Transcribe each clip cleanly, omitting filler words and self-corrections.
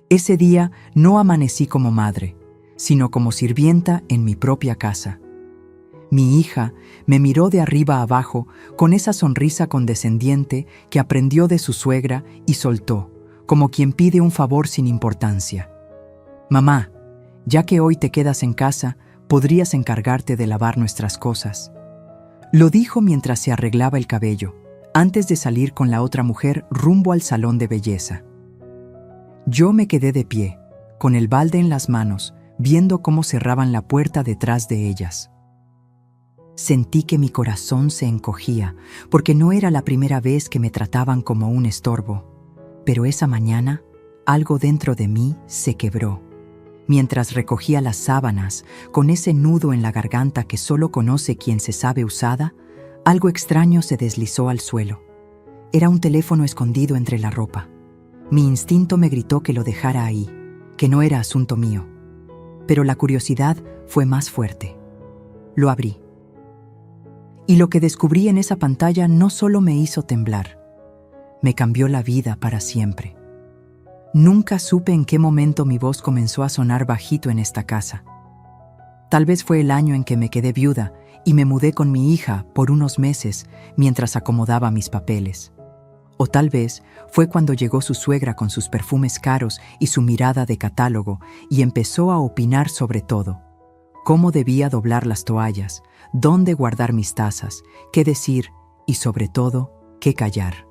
Ese día no amanecí como madre, sino como sirvienta en mi propia casa. Mi hija me miró de arriba a abajo con esa sonrisa condescendiente que aprendió de su suegra y soltó, como quien pide un favor sin importancia. Mamá, ya que hoy te quedas en casa, podrías encargarte de lavar nuestras cosas. Lo dijo mientras se arreglaba el cabello, antes de salir con la otra mujer rumbo al salón de belleza. Yo me quedé de pie, con el balde en las manos, viendo cómo cerraban la puerta detrás de ellas. Sentí que mi corazón se encogía, porque no era la primera vez que me trataban como un estorbo. Pero esa mañana, algo dentro de mí se quebró. Mientras recogía las sábanas, con ese nudo en la garganta que solo conoce quien se sabe usada, algo extraño se deslizó al suelo. Era un teléfono escondido entre la ropa. Mi instinto me gritó que lo dejara ahí, que no era asunto mío. Pero la curiosidad fue más fuerte. Lo abrí. Y lo que descubrí en esa pantalla no solo me hizo temblar, me cambió la vida para siempre. Nunca supe en qué momento mi voz comenzó a sonar bajito en esta casa. Tal vez fue el año en que me quedé viuda y me mudé con mi hija por unos meses mientras acomodaba mis papeles. O tal vez fue cuando llegó su suegra con sus perfumes caros y su mirada de catálogo y empezó a opinar sobre todo. Cómo debía doblar las toallas, dónde guardar mis tazas, qué decir y sobre todo, qué callar.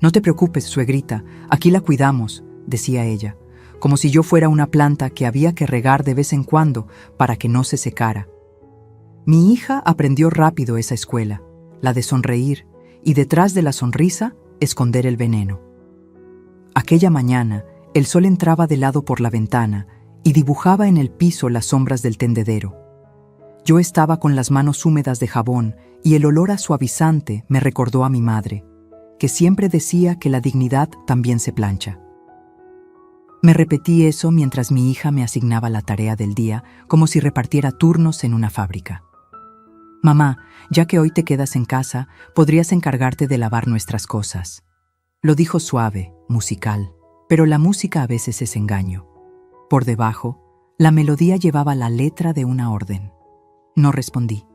«No te preocupes, suegrita, aquí la cuidamos», decía ella, como si yo fuera una planta que había que regar de vez en cuando para que no se secara. Mi hija aprendió rápido esa escuela, la de sonreír, y detrás de la sonrisa, esconder el veneno. Aquella mañana, el sol entraba de lado por la ventana y dibujaba en el piso las sombras del tendedero. Yo estaba con las manos húmedas de jabón y el olor a suavizante me recordó a mi madre, que siempre decía que la dignidad también se plancha. Me repetí eso mientras mi hija me asignaba la tarea del día, como si repartiera turnos en una fábrica. «Mamá, ya que hoy te quedas en casa, podrías encargarte de lavar nuestras cosas». Lo dijo suave, musical, pero la música a veces es engaño. Por debajo, la melodía llevaba la letra de una orden. No respondí.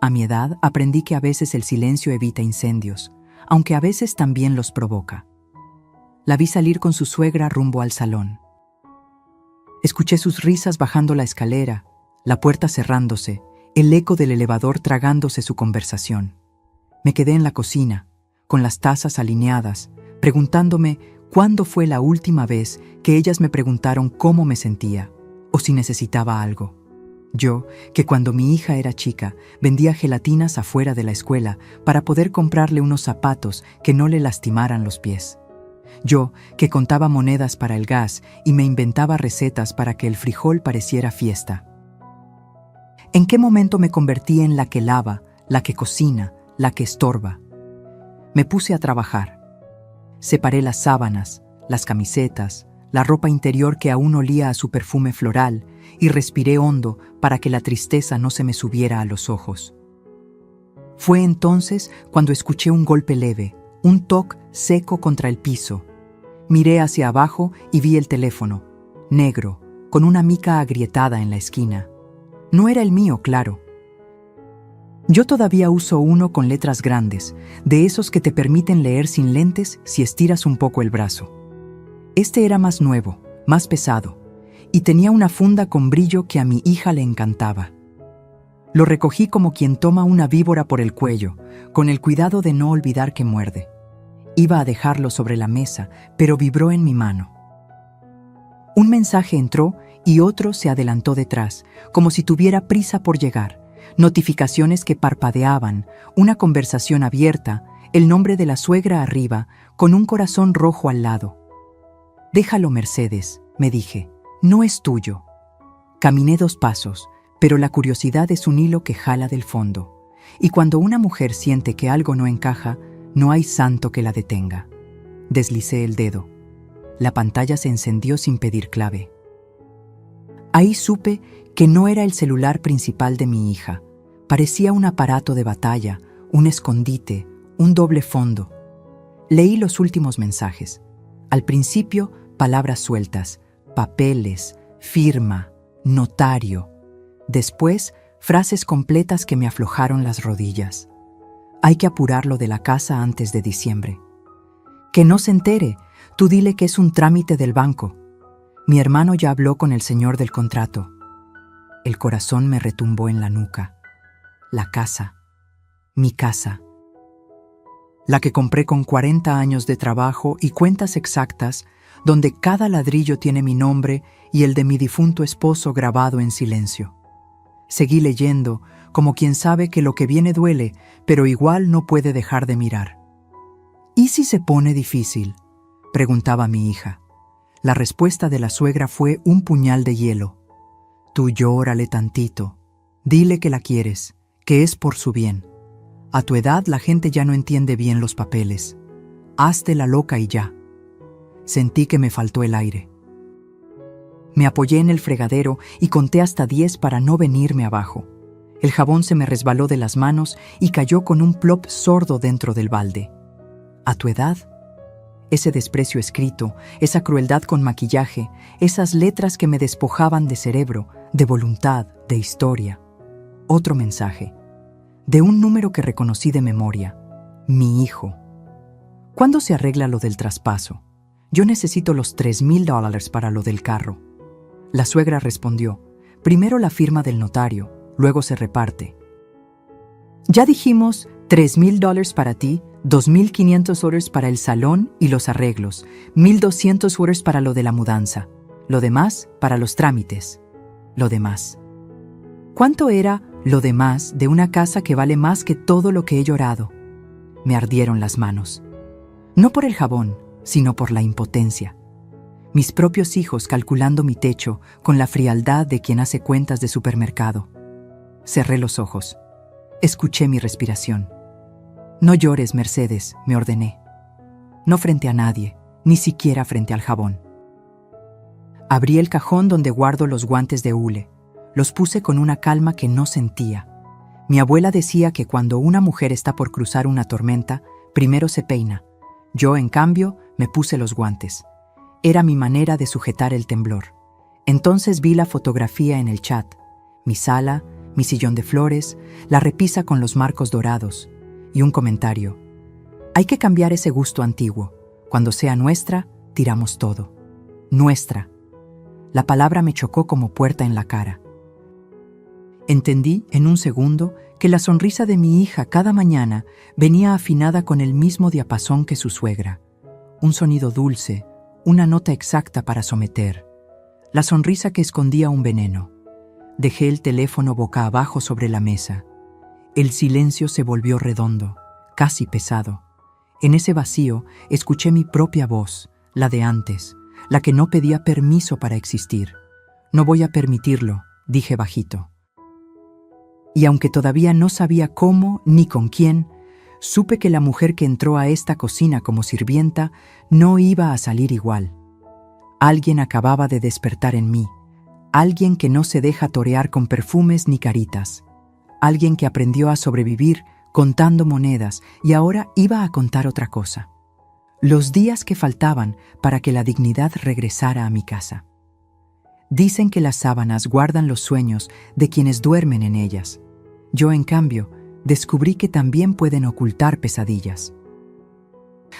A mi edad aprendí que a veces el silencio evita incendios, aunque a veces también los provoca. La vi salir con su suegra rumbo al salón. Escuché sus risas bajando la escalera, la puerta cerrándose, el eco del elevador tragándose su conversación. Me quedé en la cocina, con las tazas alineadas, preguntándome cuándo fue la última vez que ellas me preguntaron cómo me sentía o si necesitaba algo. Yo, que cuando mi hija era chica, vendía gelatinas afuera de la escuela para poder comprarle unos zapatos que no le lastimaran los pies. Yo, que contaba monedas para el gas y me inventaba recetas para que el frijol pareciera fiesta. ¿En qué momento me convertí en la que lava, la que cocina, la que estorba? Me puse a trabajar. Separé las sábanas, las camisetas, la ropa interior que aún olía a su perfume floral y respiré hondo para que la tristeza no se me subiera a los ojos. Fue entonces cuando escuché un golpe leve, un toc seco contra el piso. Miré hacia abajo y vi el teléfono, negro, con una mica agrietada en la esquina. No era el mío, claro. Yo todavía uso uno con letras grandes, de esos que te permiten leer sin lentes si estiras un poco el brazo. Este era más nuevo, más pesado, y tenía una funda con brillo que a mi hija le encantaba. Lo recogí como quien toma una víbora por el cuello, con el cuidado de no olvidar que muerde. Iba a dejarlo sobre la mesa, pero vibró en mi mano. Un mensaje entró y otro se adelantó detrás, como si tuviera prisa por llegar. Notificaciones que parpadeaban, una conversación abierta, el nombre de la suegra arriba, con un corazón rojo al lado. «Déjalo, Mercedes», me dije, «no es tuyo». Caminé 2 pasos, pero la curiosidad es un hilo que jala del fondo. Y cuando una mujer siente que algo no encaja, no hay santo que la detenga. Deslicé el dedo. La pantalla se encendió sin pedir clave. Ahí supe que no era el celular principal de mi hija. Parecía un aparato de batalla, un escondite, un doble fondo. Leí los últimos mensajes. Al principio palabras sueltas, papeles, firma, notario. Después, frases completas que me aflojaron las rodillas. Hay que apurarlo de la casa antes de diciembre. Que no se entere, tú dile que es un trámite del banco. Mi hermano ya habló con el señor del contrato. El corazón me retumbó en la nuca. La casa, mi casa. La que compré con 40 años de trabajo y cuentas exactas, donde cada ladrillo tiene mi nombre y el de mi difunto esposo grabado en silencio. Seguí leyendo, como quien sabe que lo que viene duele, pero igual no puede dejar de mirar. ¿Y si se pone difícil?, preguntaba mi hija. La respuesta de la suegra fue un puñal de hielo. Tú llórale tantito. Dile que la quieres, que es por su bien. A tu edad la gente ya no entiende bien los papeles. Hazte la loca y ya. Sentí que me faltó el aire. Me apoyé en el fregadero y conté hasta 10 para no venirme abajo. El jabón se me resbaló de las manos y cayó con un plop sordo dentro del balde. ¿A tu edad? Ese desprecio escrito, esa crueldad con maquillaje, esas letras que me despojaban de cerebro, de voluntad, de historia. Otro mensaje. De un número que reconocí de memoria. Mi hijo. ¿Cuándo se arregla lo del traspaso? Yo necesito los $3,000 para lo del carro. La suegra respondió, primero la firma del notario, luego se reparte. Ya dijimos $3,000 para ti, $2,500 para el salón y los arreglos, $1,200 para lo de la mudanza, lo demás para los trámites, lo demás. ¿Cuánto era lo demás de una casa que vale más que todo lo que he llorado? Me ardieron las manos. No por el jabón, sino por la impotencia. Mis propios hijos calculando mi techo con la frialdad de quien hace cuentas de supermercado. Cerré los ojos. Escuché mi respiración. No llores, Mercedes, me ordené. No frente a nadie, ni siquiera frente al jabón. Abrí el cajón donde guardo los guantes de hule. Los puse con una calma que no sentía. Mi abuela decía que cuando una mujer está por cruzar una tormenta, primero se peina. Yo, en cambio, me puse los guantes. Era mi manera de sujetar el temblor. Entonces vi la fotografía en el chat. Mi sala, mi sillón de flores, la repisa con los marcos dorados. Y un comentario. Hay que cambiar ese gusto antiguo. Cuando sea nuestra, tiramos todo. Nuestra. La palabra me chocó como puerta en la cara. Entendí en un segundo que la sonrisa de mi hija cada mañana venía afinada con el mismo diapasón que su suegra. Un sonido dulce, una nota exacta para someter. La sonrisa que escondía un veneno. Dejé el teléfono boca abajo sobre la mesa. El silencio se volvió redondo, casi pesado. En ese vacío escuché mi propia voz, la de antes, la que no pedía permiso para existir. No voy a permitirlo, dije bajito. Y aunque todavía no sabía cómo ni con quién, supe que la mujer que entró a esta cocina como sirvienta no iba a salir igual. Alguien acababa de despertar en mí, alguien que no se deja torear con perfumes ni caritas, alguien que aprendió a sobrevivir contando monedas y ahora iba a contar otra cosa. Los días que faltaban para que la dignidad regresara a mi casa. Dicen que las sábanas guardan los sueños de quienes duermen en ellas. Yo, en cambio, descubrí que también pueden ocultar pesadillas.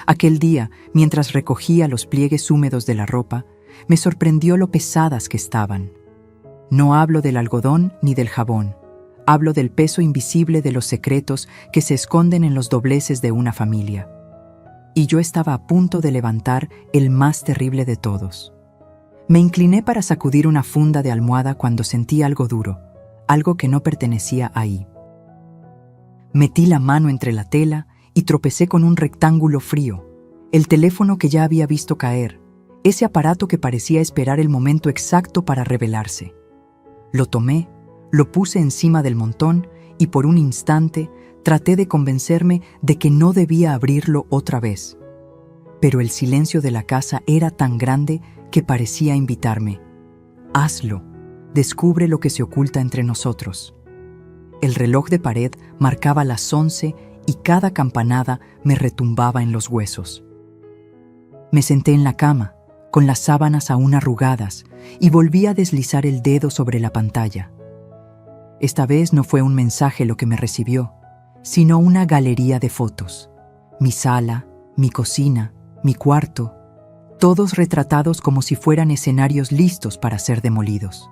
Aquel día, mientras recogía los pliegues húmedos de la ropa, me sorprendió lo pesadas que estaban. No hablo del algodón ni del jabón. Hablo del peso invisible de los secretos que se esconden en los dobleces de una familia. Y yo estaba a punto de levantar el más terrible de todos. Me incliné para sacudir una funda de almohada cuando sentí algo duro, algo que no pertenecía ahí. Metí la mano entre la tela y tropecé con un rectángulo frío, el teléfono que ya había visto caer, ese aparato que parecía esperar el momento exacto para revelarse. Lo tomé, lo puse encima del montón y por un instante traté de convencerme de que no debía abrirlo otra vez. Pero el silencio de la casa era tan grande que parecía invitarme. Hazlo, descubre lo que se oculta entre nosotros. El reloj de pared marcaba las 11 y cada campanada me retumbaba en los huesos. Me senté en la cama, con las sábanas aún arrugadas, y volví a deslizar el dedo sobre la pantalla. Esta vez no fue un mensaje lo que me recibió, sino una galería de fotos. Mi sala, mi cocina, mi cuarto, todos retratados como si fueran escenarios listos para ser demolidos.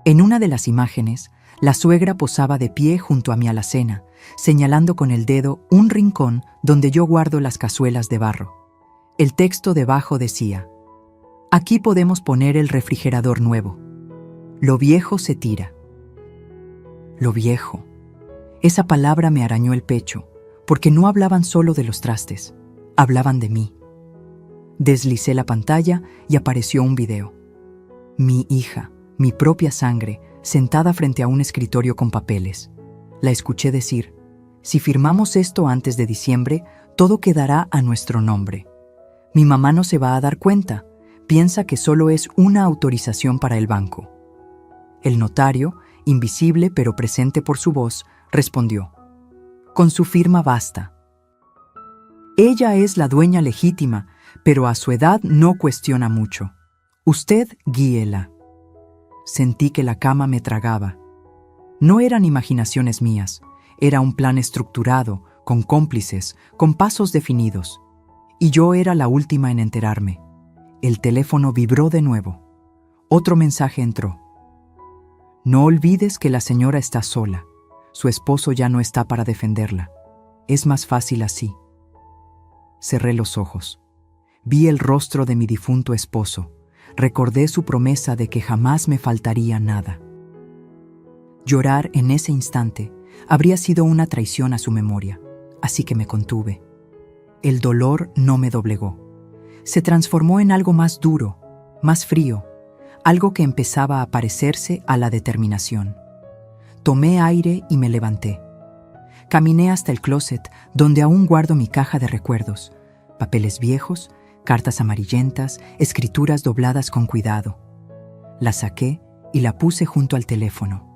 En una de las imágenes, la suegra posaba de pie junto a mi alacena, señalando con el dedo un rincón donde yo guardo las cazuelas de barro. El texto debajo decía: «Aquí podemos poner el refrigerador nuevo. Lo viejo se tira». Lo viejo. Esa palabra me arañó el pecho, porque no hablaban solo de los trastes, hablaban de mí. Deslicé la pantalla y apareció un video. Mi hija, mi propia sangre, sentada frente a un escritorio con papeles. La escuché decir: «Si firmamos esto antes de diciembre, todo quedará a nuestro nombre. Mi mamá no se va a dar cuenta, piensa que solo es una autorización para el banco». El notario, invisible pero presente por su voz, respondió: «Con su firma basta. Ella es la dueña legítima, pero a su edad no cuestiona mucho. Usted guíela». Sentí que la cama me tragaba. No eran imaginaciones mías, era un plan estructurado, con cómplices, con pasos definidos. Y yo era la última en enterarme. El teléfono vibró de nuevo. Otro mensaje entró: «No olvides que la señora está sola. Su esposo ya no está para defenderla. Es más fácil así». Cerré los ojos. Vi el rostro de mi difunto esposo. Recordé su promesa de que jamás me faltaría nada. Llorar en ese instante habría sido una traición a su memoria, así que me contuve. El dolor no me doblegó. Se transformó en algo más duro, más frío, algo que empezaba a parecerse a la determinación. Tomé aire y me levanté. Caminé hasta el closet, donde aún guardo mi caja de recuerdos, papeles viejos, cartas amarillentas, escrituras dobladas con cuidado. La saqué y la puse junto al teléfono.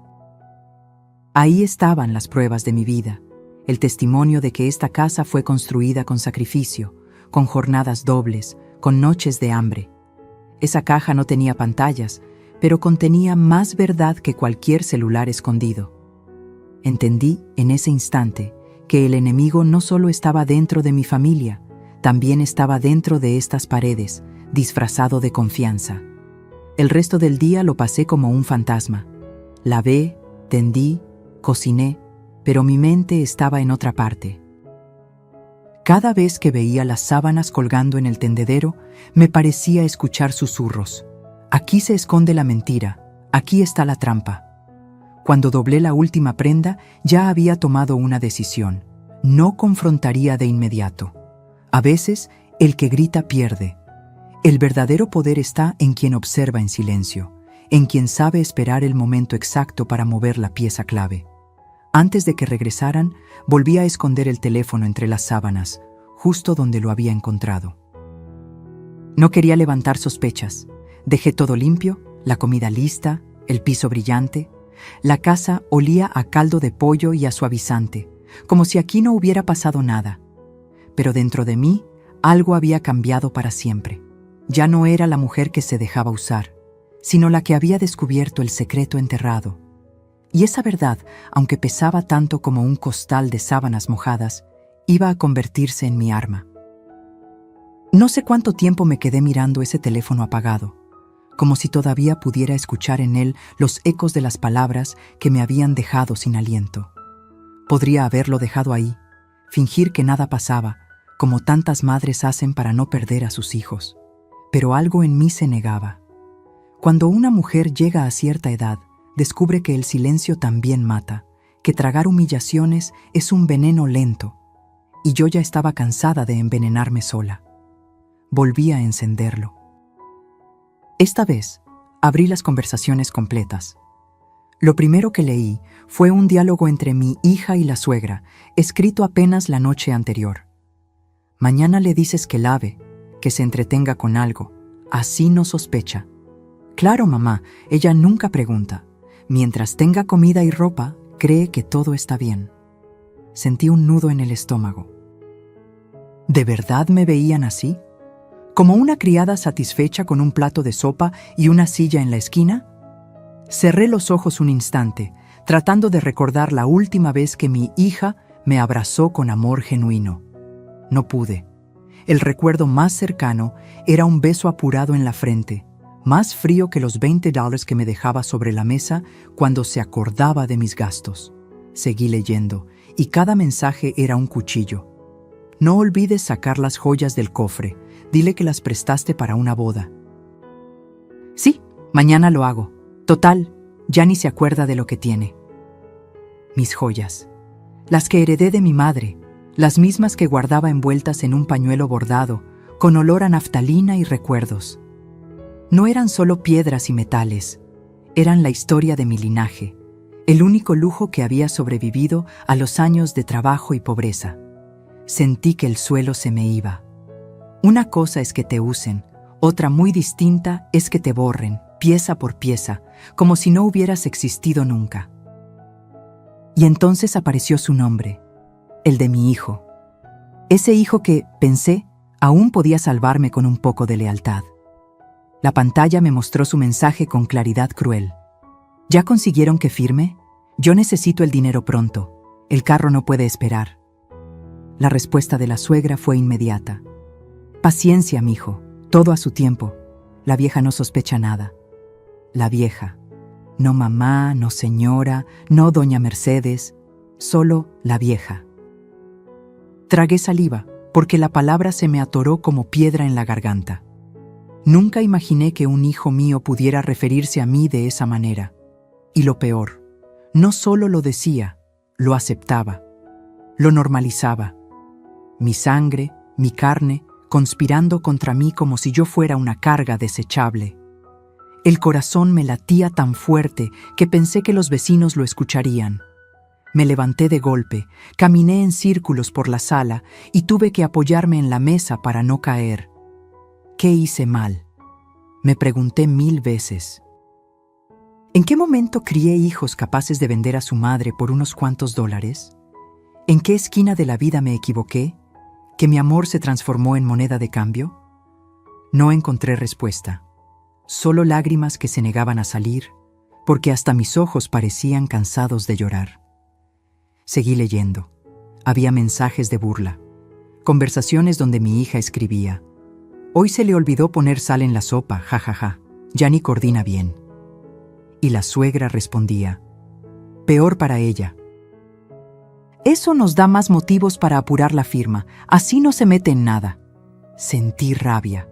Ahí estaban las pruebas de mi vida, el testimonio de que esta casa fue construida con sacrificio, con jornadas dobles, con noches de hambre. Esa caja no tenía pantallas, pero contenía más verdad que cualquier celular escondido. Entendí en ese instante que el enemigo no solo estaba dentro de mi familia, también estaba dentro de estas paredes, disfrazado de confianza. El resto del día lo pasé como un fantasma. Lavé, tendí, cociné, pero mi mente estaba en otra parte. Cada vez que veía las sábanas colgando en el tendedero, me parecía escuchar susurros. Aquí se esconde la mentira, aquí está la trampa. Cuando doblé la última prenda, ya había tomado una decisión. No confrontaría de inmediato. A veces, el que grita pierde. El verdadero poder está en quien observa en silencio, en quien sabe esperar el momento exacto para mover la pieza clave. Antes de que regresaran, volví a esconder el teléfono entre las sábanas, justo donde lo había encontrado. No quería levantar sospechas. Dejé todo limpio, la comida lista, el piso brillante. La casa olía a caldo de pollo y a suavizante, como si aquí no hubiera pasado nada. Pero dentro de mí, algo había cambiado para siempre. Ya no era la mujer que se dejaba usar, sino la que había descubierto el secreto enterrado. Y esa verdad, aunque pesaba tanto como un costal de sábanas mojadas, iba a convertirse en mi arma. No sé cuánto tiempo me quedé mirando ese teléfono apagado, como si todavía pudiera escuchar en él los ecos de las palabras que me habían dejado sin aliento. Podría haberlo dejado ahí, fingir que nada pasaba, como tantas madres hacen para no perder a sus hijos. Pero algo en mí se negaba. Cuando una mujer llega a cierta edad, descubre que el silencio también mata, que tragar humillaciones es un veneno lento, y yo ya estaba cansada de envenenarme sola. Volví a encenderlo. Esta vez, abrí las conversaciones completas. Lo primero que leí fue un diálogo entre mi hija y la suegra, escrito apenas la noche anterior. «Mañana le dices que lave, que se entretenga con algo. Así no sospecha. Claro, mamá, ella nunca pregunta. Mientras tenga comida y ropa, cree que todo está bien». Sentí un nudo en el estómago. ¿De verdad me veían así? como una criada satisfecha con un plato de sopa y una silla en la esquina? Cerré los ojos un instante, tratando de recordar la última vez que mi hija me abrazó con amor genuino. No pude. El recuerdo más cercano era un beso apurado en la frente, más frío que los $20 que me dejaba sobre la mesa cuando se acordaba de mis gastos. Seguí leyendo, y cada mensaje era un cuchillo. No olvides sacar las joyas del cofre. Dile que las prestaste para una boda. Sí, mañana lo hago. Total, ya ni se acuerda de lo que tiene. Mis joyas. Las que heredé de mi madre, las mismas que guardaba envueltas en un pañuelo bordado, con olor a naftalina y recuerdos. No eran solo piedras y metales, eran la historia de mi linaje, el único lujo que había sobrevivido a los años de trabajo y pobreza. Sentí que el suelo se me iba. Una cosa es que te usen, otra muy distinta es que te borren, pieza por pieza, como si no hubieras existido nunca. Y entonces apareció su nombre, el de mi hijo. Ese hijo que, pensé, aún podía salvarme con un poco de lealtad. La pantalla me mostró su mensaje con claridad cruel. ¿Ya consiguieron que firme? Yo necesito el dinero pronto. El carro no puede esperar. La respuesta de la suegra fue inmediata. Paciencia, mijo, todo a su tiempo. La vieja no sospecha nada. La vieja. No mamá, no señora, no doña Mercedes, solo la vieja. Tragué saliva, porque la palabra se me atoró como piedra en la garganta. Nunca imaginé que un hijo mío pudiera referirse a mí de esa manera. Y lo peor, no solo lo decía, lo aceptaba, lo normalizaba. Mi sangre, mi carne, conspirando contra mí como si yo fuera una carga desechable. El corazón me latía tan fuerte que pensé que los vecinos lo escucharían. Me levanté de golpe, caminé en círculos por la sala y tuve que apoyarme en la mesa para no caer. ¿Qué hice mal? Me pregunté 1000 veces. ¿En qué momento crié hijos capaces de vender a su madre por unos cuantos dólares? ¿En qué esquina de la vida me equivoqué? ¿Que mi amor se transformó en moneda de cambio? No encontré respuesta. Solo lágrimas que se negaban a salir, porque hasta mis ojos parecían cansados de llorar. Seguí leyendo. Había mensajes de burla, conversaciones donde mi hija escribía: «Hoy se le olvidó poner sal en la sopa, jajaja, ya ni coordina bien». Y la suegra respondía: «Peor para ella. Eso nos da más motivos para apurar la firma, así no se mete en nada». Sentí rabia,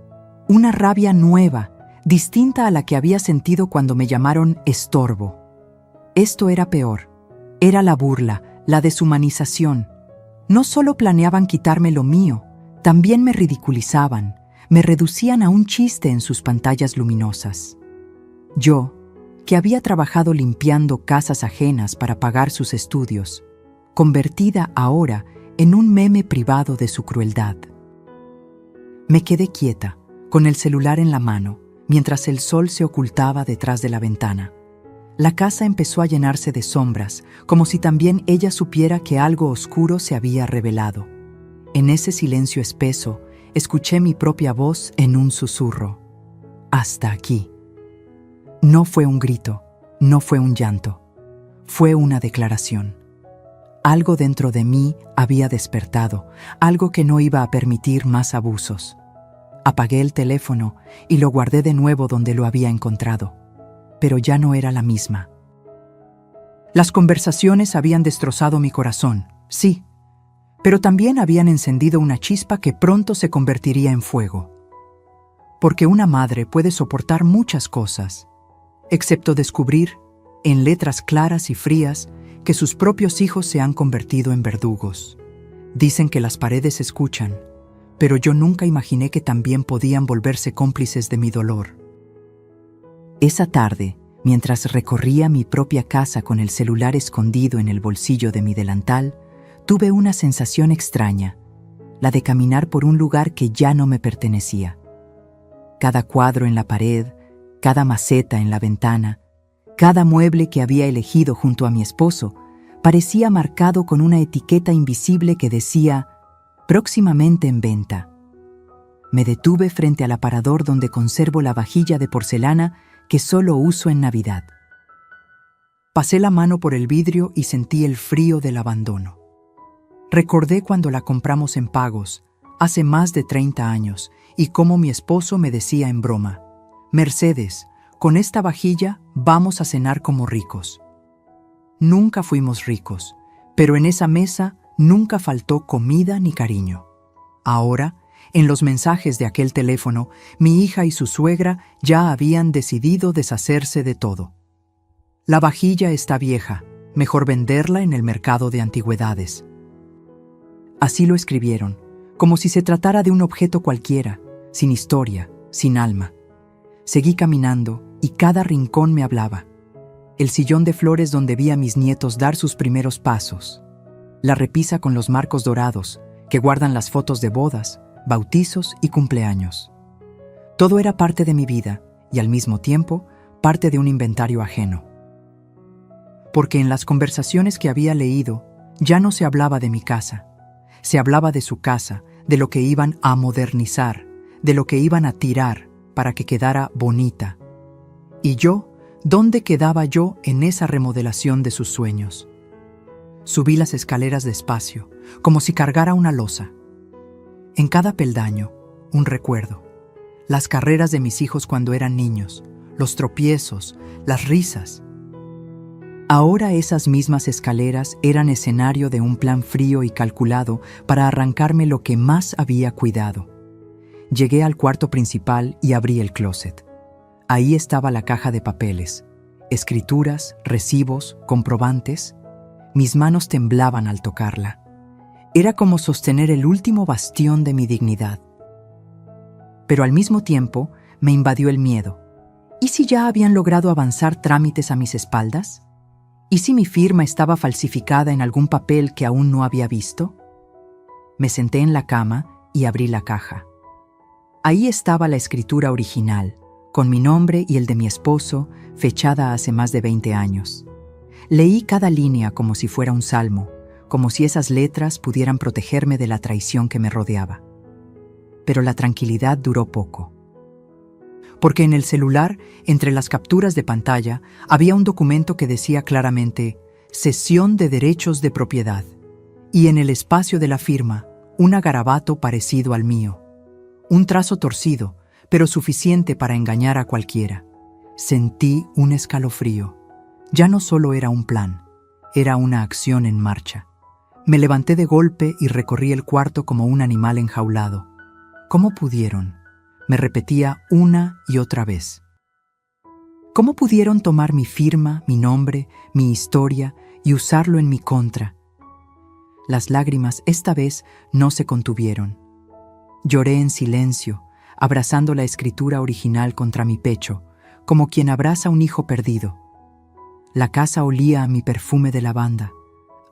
una rabia nueva, distinta a la que había sentido cuando me llamaron estorbo. Esto era peor, era la burla, la deshumanización. No solo planeaban quitarme lo mío, también me ridiculizaban, me reducían a un chiste en sus pantallas luminosas. Yo, que había trabajado limpiando casas ajenas para pagar sus estudios, convertida ahora en un meme privado de su crueldad. Me quedé quieta, con el celular en la mano, mientras el sol se ocultaba detrás de la ventana. La casa empezó a llenarse de sombras, como si también ella supiera que algo oscuro se había revelado. En ese silencio espeso, escuché mi propia voz en un susurro. Hasta aquí. No fue un grito, no fue un llanto. Fue una declaración. Algo dentro de mí había despertado, algo que no iba a permitir más abusos. Apagué el teléfono y lo guardé de nuevo donde lo había encontrado. Pero ya no era la misma. Las conversaciones habían destrozado mi corazón, sí, pero también habían encendido una chispa que pronto se convertiría en fuego. Porque una madre puede soportar muchas cosas, excepto descubrir, en letras claras y frías, que sus propios hijos se han convertido en verdugos. Dicen que las paredes escuchan, pero yo nunca imaginé que también podían volverse cómplices de mi dolor. Esa tarde, mientras recorría mi propia casa con el celular escondido en el bolsillo de mi delantal, tuve una sensación extraña, la de caminar por un lugar que ya no me pertenecía. Cada cuadro en la pared, cada maceta en la ventana, cada mueble que había elegido junto a mi esposo, parecía marcado con una etiqueta invisible que decía: próximamente en venta. Me detuve frente al aparador donde conservo la vajilla de porcelana que solo uso en Navidad. Pasé la mano por el vidrio y sentí el frío del abandono. Recordé cuando la compramos en pagos, hace más de 30 años, y cómo mi esposo me decía en broma: «Mercedes, con esta vajilla vamos a cenar como ricos». Nunca fuimos ricos, pero en esa mesa nunca faltó comida ni cariño. Ahora, en los mensajes de aquel teléfono, mi hija y su suegra ya habían decidido deshacerse de todo. La vajilla está vieja, mejor venderla en el mercado de antigüedades. Así lo escribieron, como si se tratara de un objeto cualquiera, sin historia, sin alma. Seguí caminando y cada rincón me hablaba. El sillón de flores donde vi a mis nietos dar sus primeros pasos. La repisa con los marcos dorados que guardan las fotos de bodas, bautizos y cumpleaños. Todo era parte de mi vida y al mismo tiempo parte de un inventario ajeno. Porque en las conversaciones que había leído ya no se hablaba de mi casa. Se hablaba de su casa, de lo que iban a modernizar, de lo que iban a tirar para que quedara bonita. Y yo, ¿dónde quedaba yo en esa remodelación de sus sueños? Subí las escaleras despacio, como si cargara una losa. En cada peldaño, un recuerdo. Las carreras de mis hijos cuando eran niños, los tropiezos, las risas. Ahora esas mismas escaleras eran escenario de un plan frío y calculado para arrancarme lo que más había cuidado. Llegué al cuarto principal y abrí el closet. Ahí estaba la caja de papeles, escrituras, recibos, comprobantes. Mis manos temblaban al tocarla. Era como sostener el último bastión de mi dignidad. Pero al mismo tiempo me invadió el miedo. ¿Y si ya habían logrado avanzar trámites a mis espaldas? ¿Y si mi firma estaba falsificada en algún papel que aún no había visto? Me senté en la cama y abrí la caja. Ahí estaba la escritura original, con mi nombre y el de mi esposo, fechada hace más de 20 años. Leí cada línea como si fuera un salmo, como si esas letras pudieran protegerme de la traición que me rodeaba. Pero la tranquilidad duró poco. Porque en el celular, entre las capturas de pantalla, había un documento que decía claramente «Cesión de derechos de propiedad», y en el espacio de la firma, un garabato parecido al mío. Un trazo torcido, pero suficiente para engañar a cualquiera. Sentí un escalofrío. Ya no solo era un plan, era una acción en marcha. Me levanté de golpe y recorrí el cuarto como un animal enjaulado. ¿Cómo pudieron? Me repetía una y otra vez. ¿Cómo pudieron tomar mi firma, mi nombre, mi historia y usarlo en mi contra? Las lágrimas esta vez no se contuvieron. Lloré en silencio, abrazando la escritura original contra mi pecho, como quien abraza un hijo perdido. La casa olía a mi perfume de lavanda,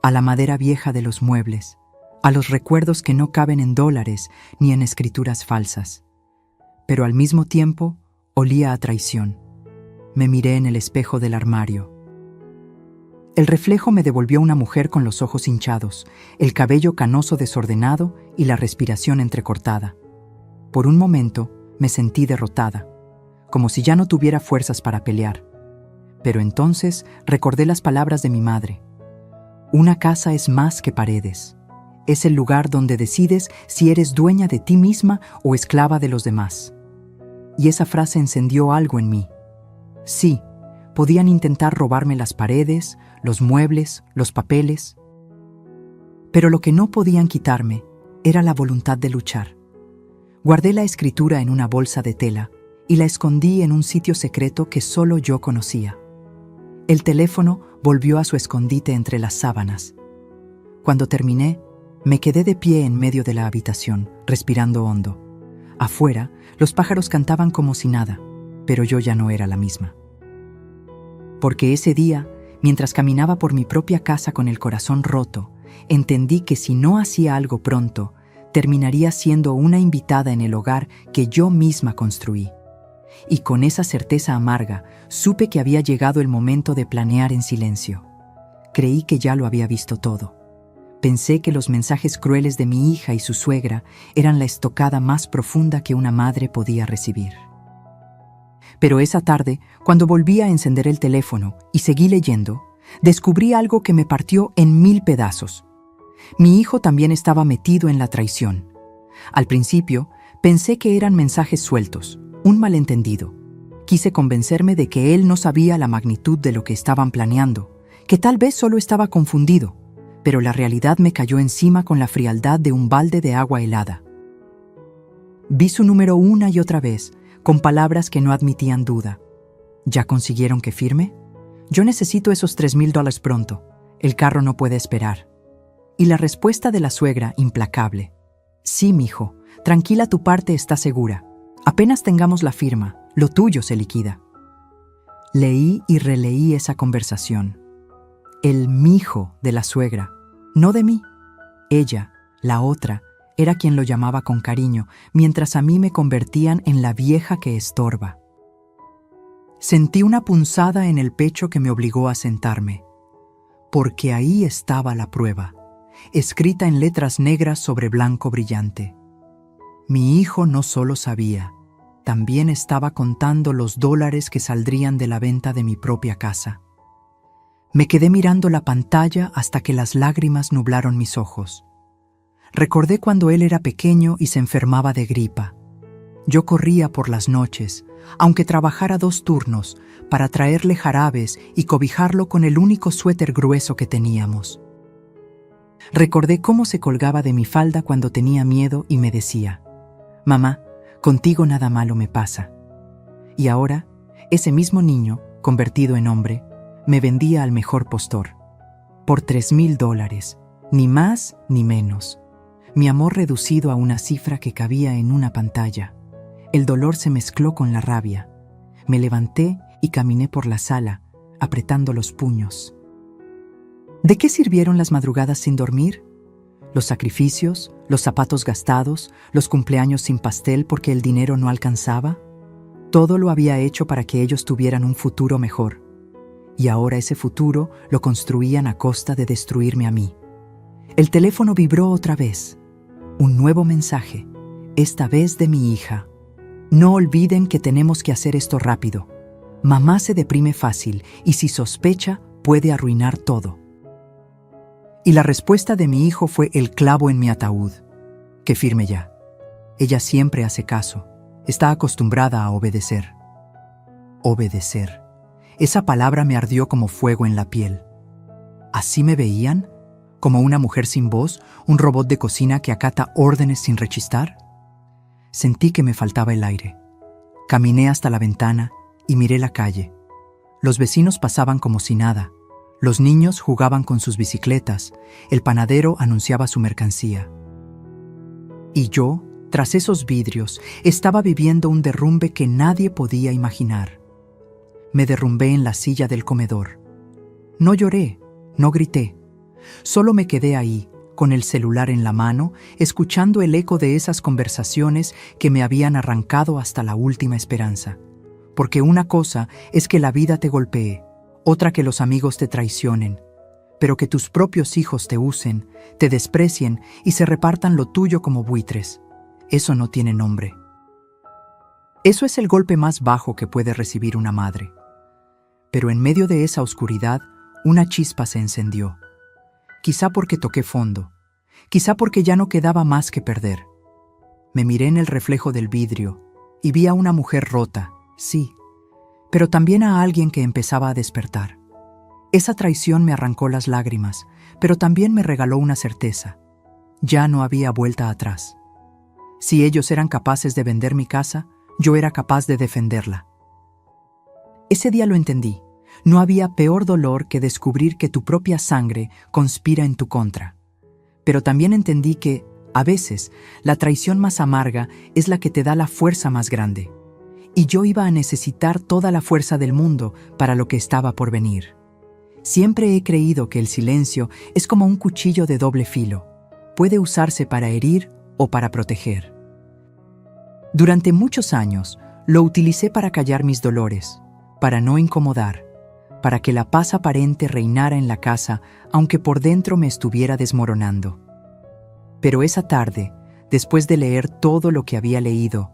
a la madera vieja de los muebles, a los recuerdos que no caben en dólares ni en escrituras falsas. Pero al mismo tiempo olía a traición. Me miré en el espejo del armario. El reflejo me devolvió una mujer con los ojos hinchados, el cabello canoso desordenado y la respiración entrecortada. Por un momento me sentí derrotada, como si ya no tuviera fuerzas para pelear. Pero entonces recordé las palabras de mi madre. Una casa es más que paredes. Es el lugar donde decides si eres dueña de ti misma o esclava de los demás. Y esa frase encendió algo en mí. Sí, podían intentar robarme las paredes, los muebles, los papeles. Pero lo que no podían quitarme era la voluntad de luchar. Guardé la escritura en una bolsa de tela y la escondí en un sitio secreto que solo yo conocía. El teléfono volvió a su escondite entre las sábanas. Cuando terminé, me quedé de pie en medio de la habitación, respirando hondo. Afuera, los pájaros cantaban como si nada, pero yo ya no era la misma. Porque ese día, mientras caminaba por mi propia casa con el corazón roto, entendí que si no hacía algo pronto, terminaría siendo una invitada en el hogar que yo misma construí. Y con esa certeza amarga, supe que había llegado el momento de planear en silencio. Creí que ya lo había visto todo. Pensé que los mensajes crueles de mi hija y su suegra eran la estocada más profunda que una madre podía recibir. Pero esa tarde, cuando volví a encender el teléfono y seguí leyendo, descubrí algo que me partió en 1000 pedazos. Mi hijo también estaba metido en la traición. Al principio, pensé que eran mensajes sueltos, un malentendido. Quise convencerme de que él no sabía la magnitud de lo que estaban planeando, que tal vez solo estaba confundido, pero la realidad me cayó encima con la frialdad de un balde de agua helada. Vi su número una y otra vez, con palabras que no admitían duda. ¿Ya consiguieron que firme? Yo necesito esos $3,000 pronto. El carro no puede esperar. Y la respuesta de la suegra, implacable. Sí, mijo, tranquila, tu parte está segura. Apenas tengamos la firma, lo tuyo se liquida. Leí y releí esa conversación. El mijo de la suegra, no de mí. Ella, la otra, era quien lo llamaba con cariño, mientras a mí me convertían en la vieja que estorba. Sentí una punzada en el pecho que me obligó a sentarme, porque ahí estaba la prueba, escrita en letras negras sobre blanco brillante. Mi hijo no solo sabía, también estaba contando los dólares que saldrían de la venta de mi propia casa. Me quedé mirando la pantalla hasta que las lágrimas nublaron mis ojos. Recordé cuando él era pequeño y se enfermaba de gripa. Yo corría por las noches, aunque trabajara 2 turnos, para traerle jarabes y cobijarlo con el único suéter grueso que teníamos. Recordé cómo se colgaba de mi falda cuando tenía miedo y me decía: «Mamá, contigo nada malo me pasa». Y ahora, ese mismo niño, convertido en hombre, me vendía al mejor postor. Por $3,000, ni más ni menos. Mi amor reducido a una cifra que cabía en una pantalla. El dolor se mezcló con la rabia. Me levanté y caminé por la sala, apretando los puños. ¿De qué sirvieron las madrugadas sin dormir? Los sacrificios, los zapatos gastados, los cumpleaños sin pastel porque el dinero no alcanzaba. Todo lo había hecho para que ellos tuvieran un futuro mejor. Y ahora ese futuro lo construían a costa de destruirme a mí. El teléfono vibró otra vez. Un nuevo mensaje, esta vez de mi hija. No olviden que tenemos que hacer esto rápido. Mamá se deprime fácil y si sospecha, puede arruinar todo. Y la respuesta de mi hijo fue el clavo en mi ataúd. Que firme ya. Ella siempre hace caso. Está acostumbrada a obedecer. Obedecer. Esa palabra me ardió como fuego en la piel. ¿Así me veían? ¿Como una mujer sin voz, un robot de cocina que acata órdenes sin rechistar? Sentí que me faltaba el aire. Caminé hasta la ventana y miré la calle. Los vecinos pasaban como si nada. Los niños jugaban con sus bicicletas. El panadero anunciaba su mercancía. Y yo, tras esos vidrios, estaba viviendo un derrumbe que nadie podía imaginar. Me derrumbé en la silla del comedor. No lloré, no grité. Solo me quedé ahí, con el celular en la mano, escuchando el eco de esas conversaciones que me habían arrancado hasta la última esperanza. Porque una cosa es que la vida te golpee, otra que los amigos te traicionen, pero que tus propios hijos te usen, te desprecien y se repartan lo tuyo como buitres. Eso no tiene nombre. Eso es el golpe más bajo que puede recibir una madre. Pero en medio de esa oscuridad, una chispa se encendió. Quizá porque toqué fondo, quizá porque ya no quedaba más que perder. Me miré en el reflejo del vidrio y vi a una mujer rota, sí, pero también a alguien que empezaba a despertar. Esa traición me arrancó las lágrimas, pero también me regaló una certeza. Ya no había vuelta atrás. Si ellos eran capaces de vender mi casa, yo era capaz de defenderla. Ese día lo entendí. No había peor dolor que descubrir que tu propia sangre conspira en tu contra. Pero también entendí que, a veces, la traición más amarga es la que te da la fuerza más grande. Y yo iba a necesitar toda la fuerza del mundo para lo que estaba por venir. Siempre he creído que el silencio es como un cuchillo de doble filo. Puede usarse para herir o para proteger. Durante muchos años, lo utilicé para callar mis dolores, para no incomodar, para que la paz aparente reinara en la casa, aunque por dentro me estuviera desmoronando. Pero esa tarde, después de leer todo lo que había leído,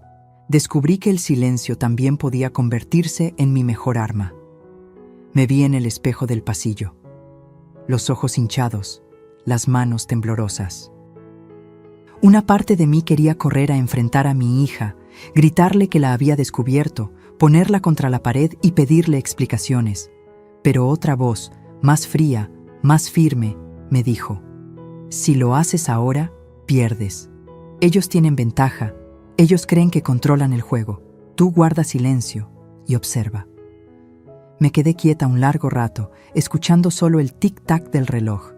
descubrí que el silencio también podía convertirse en mi mejor arma. Me vi en el espejo del pasillo, los ojos hinchados, las manos temblorosas. Una parte de mí quería correr a enfrentar a mi hija, gritarle que la había descubierto, ponerla contra la pared y pedirle explicaciones. Pero otra voz, más fría, más firme, me dijo: si lo haces ahora, pierdes. Ellos tienen ventaja, ellos creen que controlan el juego. Tú guarda silencio y observa. Me quedé quieta un largo rato, escuchando solo el tic-tac del reloj.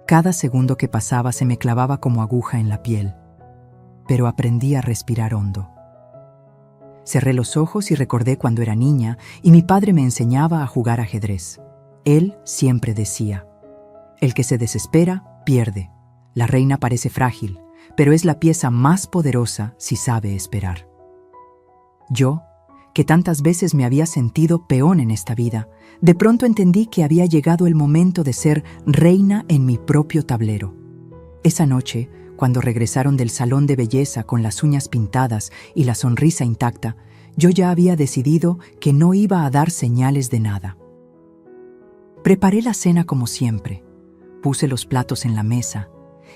Cada segundo que pasaba se me clavaba como aguja en la piel. Pero aprendí a respirar hondo. Cerré los ojos y recordé cuando era niña y mi padre me enseñaba a jugar ajedrez. Él siempre decía: el que se desespera, pierde. La reina parece frágil, pero es la pieza más poderosa si sabe esperar. Yo, que tantas veces me había sentido peón en esta vida, de pronto entendí que había llegado el momento de ser reina en mi propio tablero. Esa noche, cuando regresaron del salón de belleza con las uñas pintadas y la sonrisa intacta, yo ya había decidido que no iba a dar señales de nada. Preparé la cena como siempre, puse los platos en la mesa,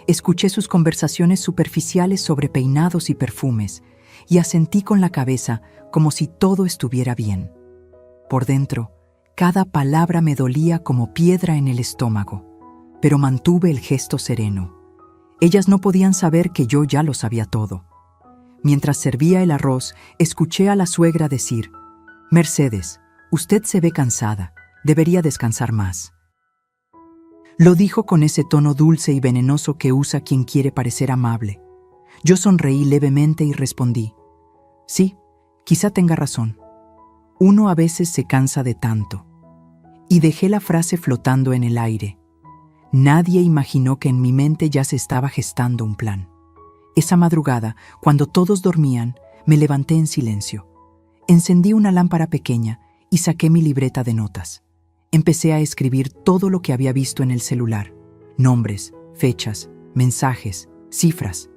escuché sus conversaciones superficiales sobre peinados y perfumes y asentí con la cabeza como si todo estuviera bien. Por dentro, cada palabra me dolía como piedra en el estómago, pero mantuve el gesto sereno. Ellas no podían saber que yo ya lo sabía todo. Mientras servía el arroz, escuché a la suegra decir: Mercedes, usted se ve cansada, debería descansar más. Lo dijo con ese tono dulce y venenoso que usa quien quiere parecer amable. Yo sonreí levemente y respondí: sí, quizá tenga razón. Uno a veces se cansa de tanto. Y dejé la frase flotando en el aire. Nadie imaginó que en mi mente ya se estaba gestando un plan. Esa madrugada, cuando todos dormían, me levanté en silencio. Encendí una lámpara pequeña y saqué mi libreta de notas. Empecé a escribir todo lo que había visto en el celular: nombres, fechas, mensajes, cifras.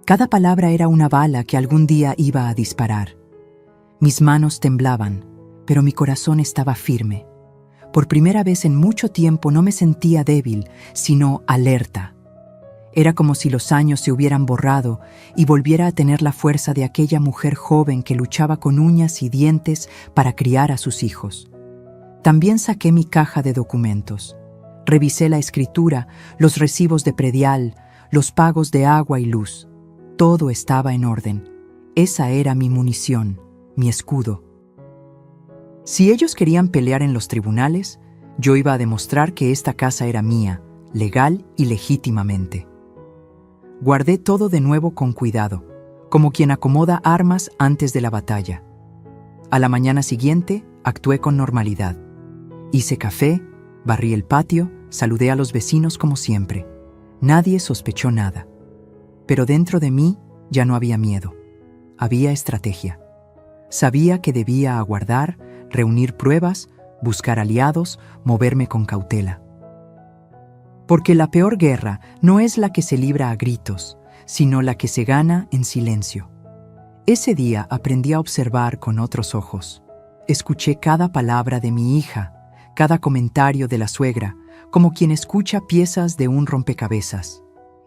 Cada palabra era una bala que algún día iba a disparar. Mis manos temblaban, pero mi corazón estaba firme. Por primera vez en mucho tiempo no me sentía débil, sino alerta. Era como si los años se hubieran borrado y volviera a tener la fuerza de aquella mujer joven que luchaba con uñas y dientes para criar a sus hijos. También saqué mi caja de documentos. Revisé la escritura, los recibos de predial, los pagos de agua y luz. Todo estaba en orden. Esa era mi munición, mi escudo. Si ellos querían pelear en los tribunales, yo iba a demostrar que esta casa era mía, legal y legítimamente. Guardé todo de nuevo con cuidado, como quien acomoda armas antes de la batalla. A la mañana siguiente, actué con normalidad. Hice café, barrí el patio, saludé a los vecinos como siempre. Nadie sospechó nada. Pero dentro de mí ya no había miedo. Había estrategia. Sabía que debía aguardar, reunir pruebas, buscar aliados, moverme con cautela. Porque la peor guerra no es la que se libra a gritos, sino la que se gana en silencio. Ese día aprendí a observar con otros ojos. Escuché cada palabra de mi hija, cada comentario de la suegra, como quien escucha piezas de un rompecabezas.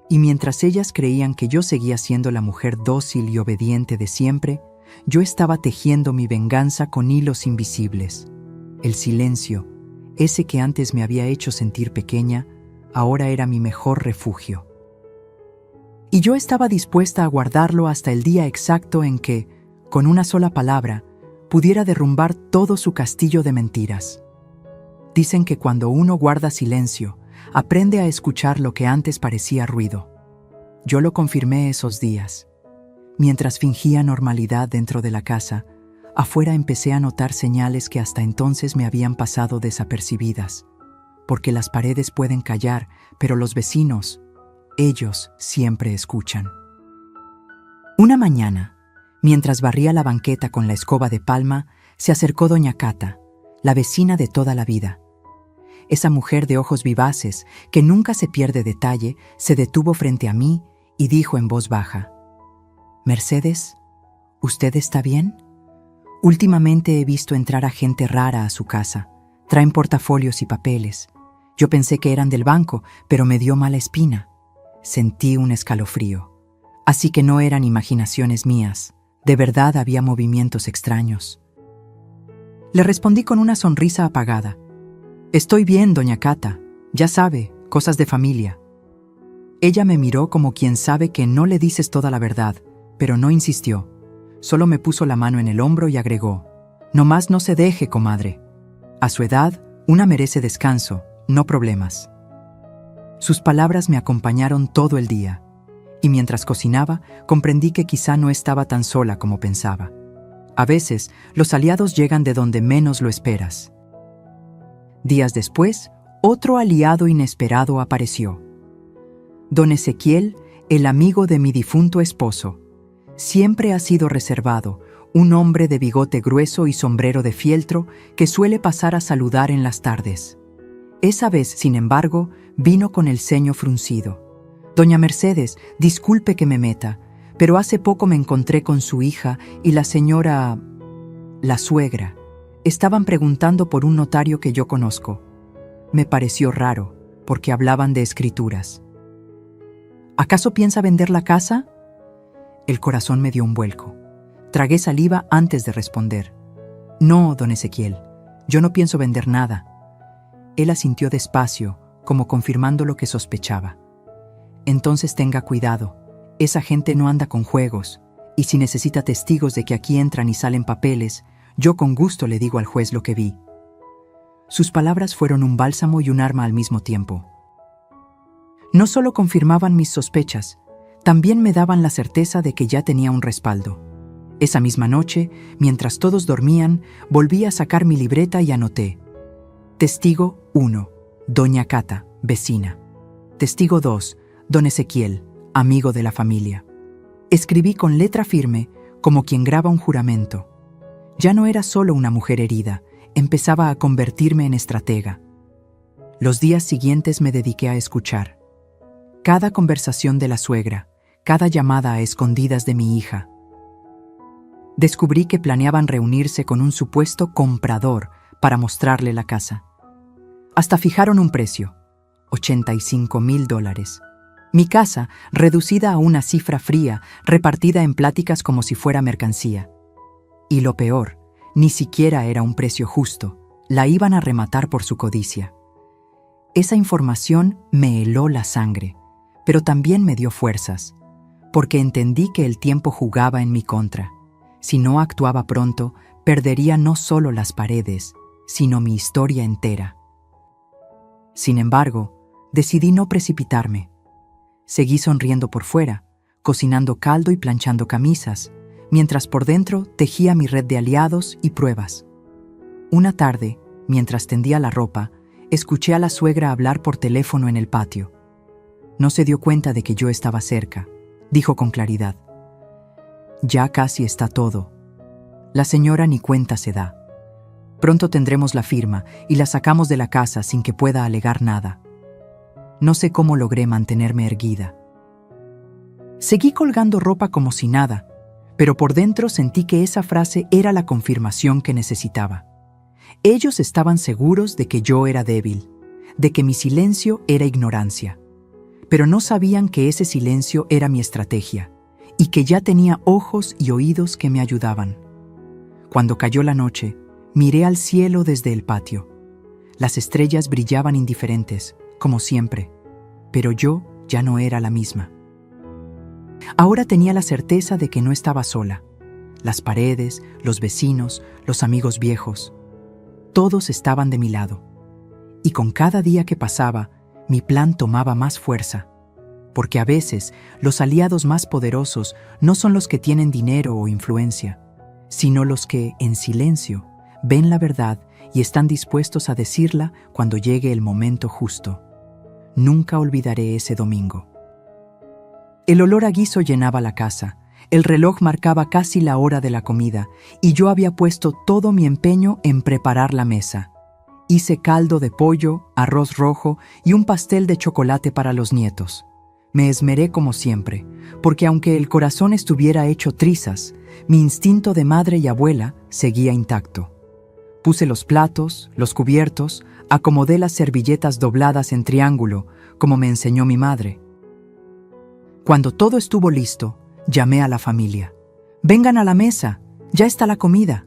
Y mientras ellas creían que yo seguía siendo la mujer dócil y obediente de siempre, yo estaba tejiendo mi venganza con hilos invisibles. El silencio, ese que antes me había hecho sentir pequeña, ahora era mi mejor refugio. Y yo estaba dispuesta a guardarlo hasta el día exacto en que, con una sola palabra, pudiera derrumbar todo su castillo de mentiras. Dicen que cuando uno guarda silencio, aprende a escuchar lo que antes parecía ruido. Yo lo confirmé esos días. Mientras fingía normalidad dentro de la casa, afuera empecé a notar señales que hasta entonces me habían pasado desapercibidas. Porque las paredes pueden callar, pero los vecinos, ellos siempre escuchan. Una mañana, mientras barría la banqueta con la escoba de palma, se acercó doña Cata, la vecina de toda la vida. Esa mujer de ojos vivaces, que nunca se pierde detalle, se detuvo frente a mí y dijo en voz baja: «Mercedes, ¿usted está bien? Últimamente he visto entrar a gente rara a su casa. Traen portafolios y papeles. Yo pensé que eran del banco, pero me dio mala espina». Sentí un escalofrío. Así que no eran imaginaciones mías. De verdad había movimientos extraños. Le respondí con una sonrisa apagada: «Estoy bien, doña Cata. Ya sabe, cosas de familia». Ella me miró como quien sabe que no le dices toda la verdad, pero no insistió. Solo me puso la mano en el hombro y agregó: «Nomás no se deje, comadre. A su edad, una merece descanso, no problemas». Sus palabras me acompañaron todo el día, y mientras cocinaba, comprendí que quizá no estaba tan sola como pensaba. A veces, los aliados llegan de donde menos lo esperas. Días después, otro aliado inesperado apareció. Don Ezequiel, el amigo de mi difunto esposo. Siempre ha sido reservado, un hombre de bigote grueso y sombrero de fieltro que suele pasar a saludar en las tardes. Esa vez, sin embargo, vino con el ceño fruncido. «Doña Mercedes, disculpe que me meta, pero hace poco me encontré con su hija y la señora... la suegra. Estaban preguntando por un notario que yo conozco». Me pareció raro, porque hablaban de escrituras. «¿Acaso piensa vender la casa?». El corazón me dio un vuelco. Tragué saliva antes de responder. «No, don Ezequiel, yo no pienso vender nada». Él asintió despacio, como confirmando lo que sospechaba. «Entonces tenga cuidado. Esa gente no anda con juegos, y si necesita testigos de que aquí entran y salen papeles, yo con gusto le digo al juez lo que vi». Sus palabras fueron un bálsamo y un arma al mismo tiempo. No solo confirmaban mis sospechas, también me daban la certeza de que ya tenía un respaldo. Esa misma noche, mientras todos dormían, volví a sacar mi libreta y anoté: Testigo 1, doña Cata, vecina. Testigo 2, don Ezequiel, amigo de la familia. Escribí con letra firme, como quien graba un juramento. Ya no era solo una mujer herida, empezaba a convertirme en estratega. Los días siguientes me dediqué a escuchar. Cada conversación de la suegra, cada llamada a escondidas de mi hija. Descubrí que planeaban reunirse con un supuesto comprador para mostrarle la casa. Hasta fijaron un precio: $85,000. Mi casa, reducida a una cifra fría, repartida en pláticas como si fuera mercancía. Y lo peor, ni siquiera era un precio justo, la iban a rematar por su codicia. Esa información me heló la sangre, pero también me dio fuerzas, porque entendí que el tiempo jugaba en mi contra. Si no actuaba pronto, perdería no solo las paredes, sino mi historia entera. Sin embargo, decidí no precipitarme. Seguí sonriendo por fuera, cocinando caldo y planchando camisas, mientras por dentro tejía mi red de aliados y pruebas. Una tarde, mientras tendía la ropa, escuché a la suegra hablar por teléfono en el patio. No se dio cuenta de que yo estaba cerca. Dijo con claridad: «Ya casi está todo. La señora ni cuenta se da. Pronto tendremos la firma y la sacamos de la casa sin que pueda alegar nada». No sé cómo logré mantenerme erguida. Seguí colgando ropa como si nada, pero por dentro sentí que esa frase era la confirmación que necesitaba. Ellos estaban seguros de que yo era débil, de que mi silencio era ignorancia, pero no sabían que ese silencio era mi estrategia y que ya tenía ojos y oídos que me ayudaban. Cuando cayó la noche, miré al cielo desde el patio. Las estrellas brillaban indiferentes, como siempre, pero yo ya no era la misma. Ahora tenía la certeza de que no estaba sola. Las paredes, los vecinos, los amigos viejos, todos estaban de mi lado. Y con cada día que pasaba, mi plan tomaba más fuerza, porque a veces los aliados más poderosos no son los que tienen dinero o influencia, sino los que, en silencio, ven la verdad y están dispuestos a decirla cuando llegue el momento justo. Nunca olvidaré ese domingo. El olor a guiso llenaba la casa, El reloj marcaba casi la hora de la comida y yo había puesto todo mi empeño en preparar la mesa. Hice caldo de pollo, arroz rojo y un pastel de chocolate para los nietos. Me esmeré como siempre, porque aunque el corazón estuviera hecho trizas, mi instinto de madre y abuela seguía intacto. Puse los platos, los cubiertos, acomodé las servilletas dobladas en triángulo, como me enseñó mi madre. Cuando todo estuvo listo, llamé a la familia. «Vengan a la mesa, ya está la comida».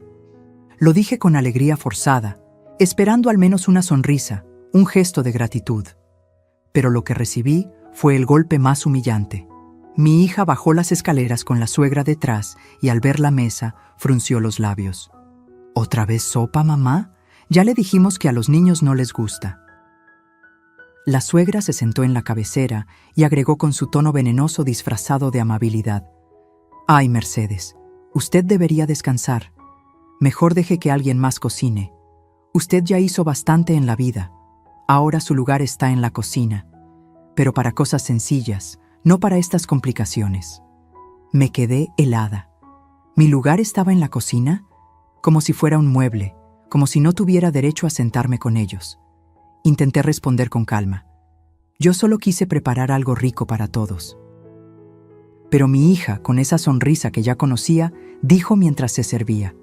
Lo dije con alegría forzada, esperando al menos una sonrisa, un gesto de gratitud. Pero lo que recibí fue el golpe más humillante. Mi hija bajó las escaleras con la suegra detrás y al ver la mesa frunció los labios. «¿Otra vez sopa, mamá? Ya le dijimos que a los niños no les gusta». La suegra se sentó en la cabecera y agregó con su tono venenoso disfrazado de amabilidad: «Ay, Mercedes, usted debería descansar. Mejor deje que alguien más cocine. Usted ya hizo bastante en la vida. Ahora su lugar está en la cocina. Pero para cosas sencillas, no para estas complicaciones». Me quedé helada. ¿Mi lugar estaba en la cocina? Como si fuera un mueble, como si no tuviera derecho a sentarme con ellos. Intenté responder con calma. Yo solo quise preparar algo rico para todos. Pero mi hija, con esa sonrisa que ya conocía, dijo mientras se servía: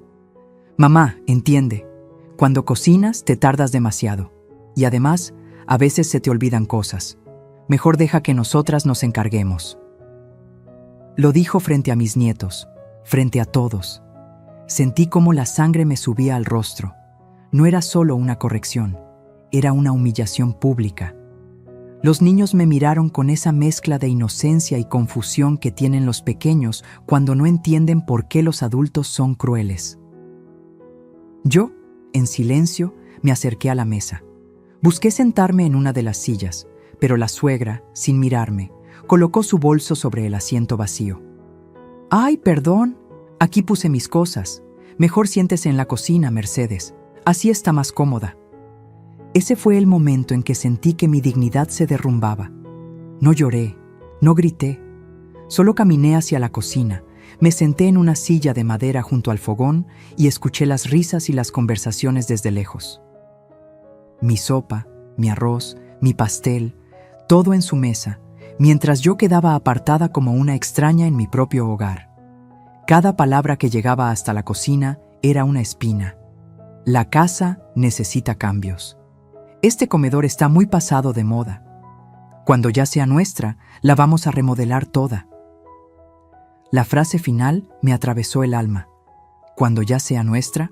«Mamá, entiende, cuando cocinas te tardas demasiado. Y además, a veces se te olvidan cosas. Mejor deja que nosotras nos encarguemos». Lo dijo frente a mis nietos, frente a todos. Sentí cómo la sangre me subía al rostro. No era solo una corrección, era una humillación pública. Los niños me miraron con esa mezcla de inocencia y confusión que tienen los pequeños cuando no entienden por qué los adultos son crueles. Yo, en silencio, me acerqué a la mesa. Busqué sentarme en una de las sillas, pero la suegra, sin mirarme, colocó su bolso sobre el asiento vacío. «Ay, perdón, aquí puse mis cosas. Mejor siéntese en la cocina, Mercedes. Así está más cómoda». Ese fue el momento en que sentí que mi dignidad se derrumbaba. No lloré, no grité. Solo caminé hacia la cocina, me senté en una silla de madera junto al fogón y escuché las risas y las conversaciones desde lejos. Mi sopa, mi arroz, mi pastel, todo en su mesa, mientras yo quedaba apartada como una extraña en mi propio hogar. Cada palabra que llegaba hasta la cocina era una espina. La casa necesita cambios. Este comedor está muy pasado de moda. Cuando ya sea nuestra, la vamos a remodelar toda. La frase final me atravesó el alma. ¿Cuando ya sea nuestra?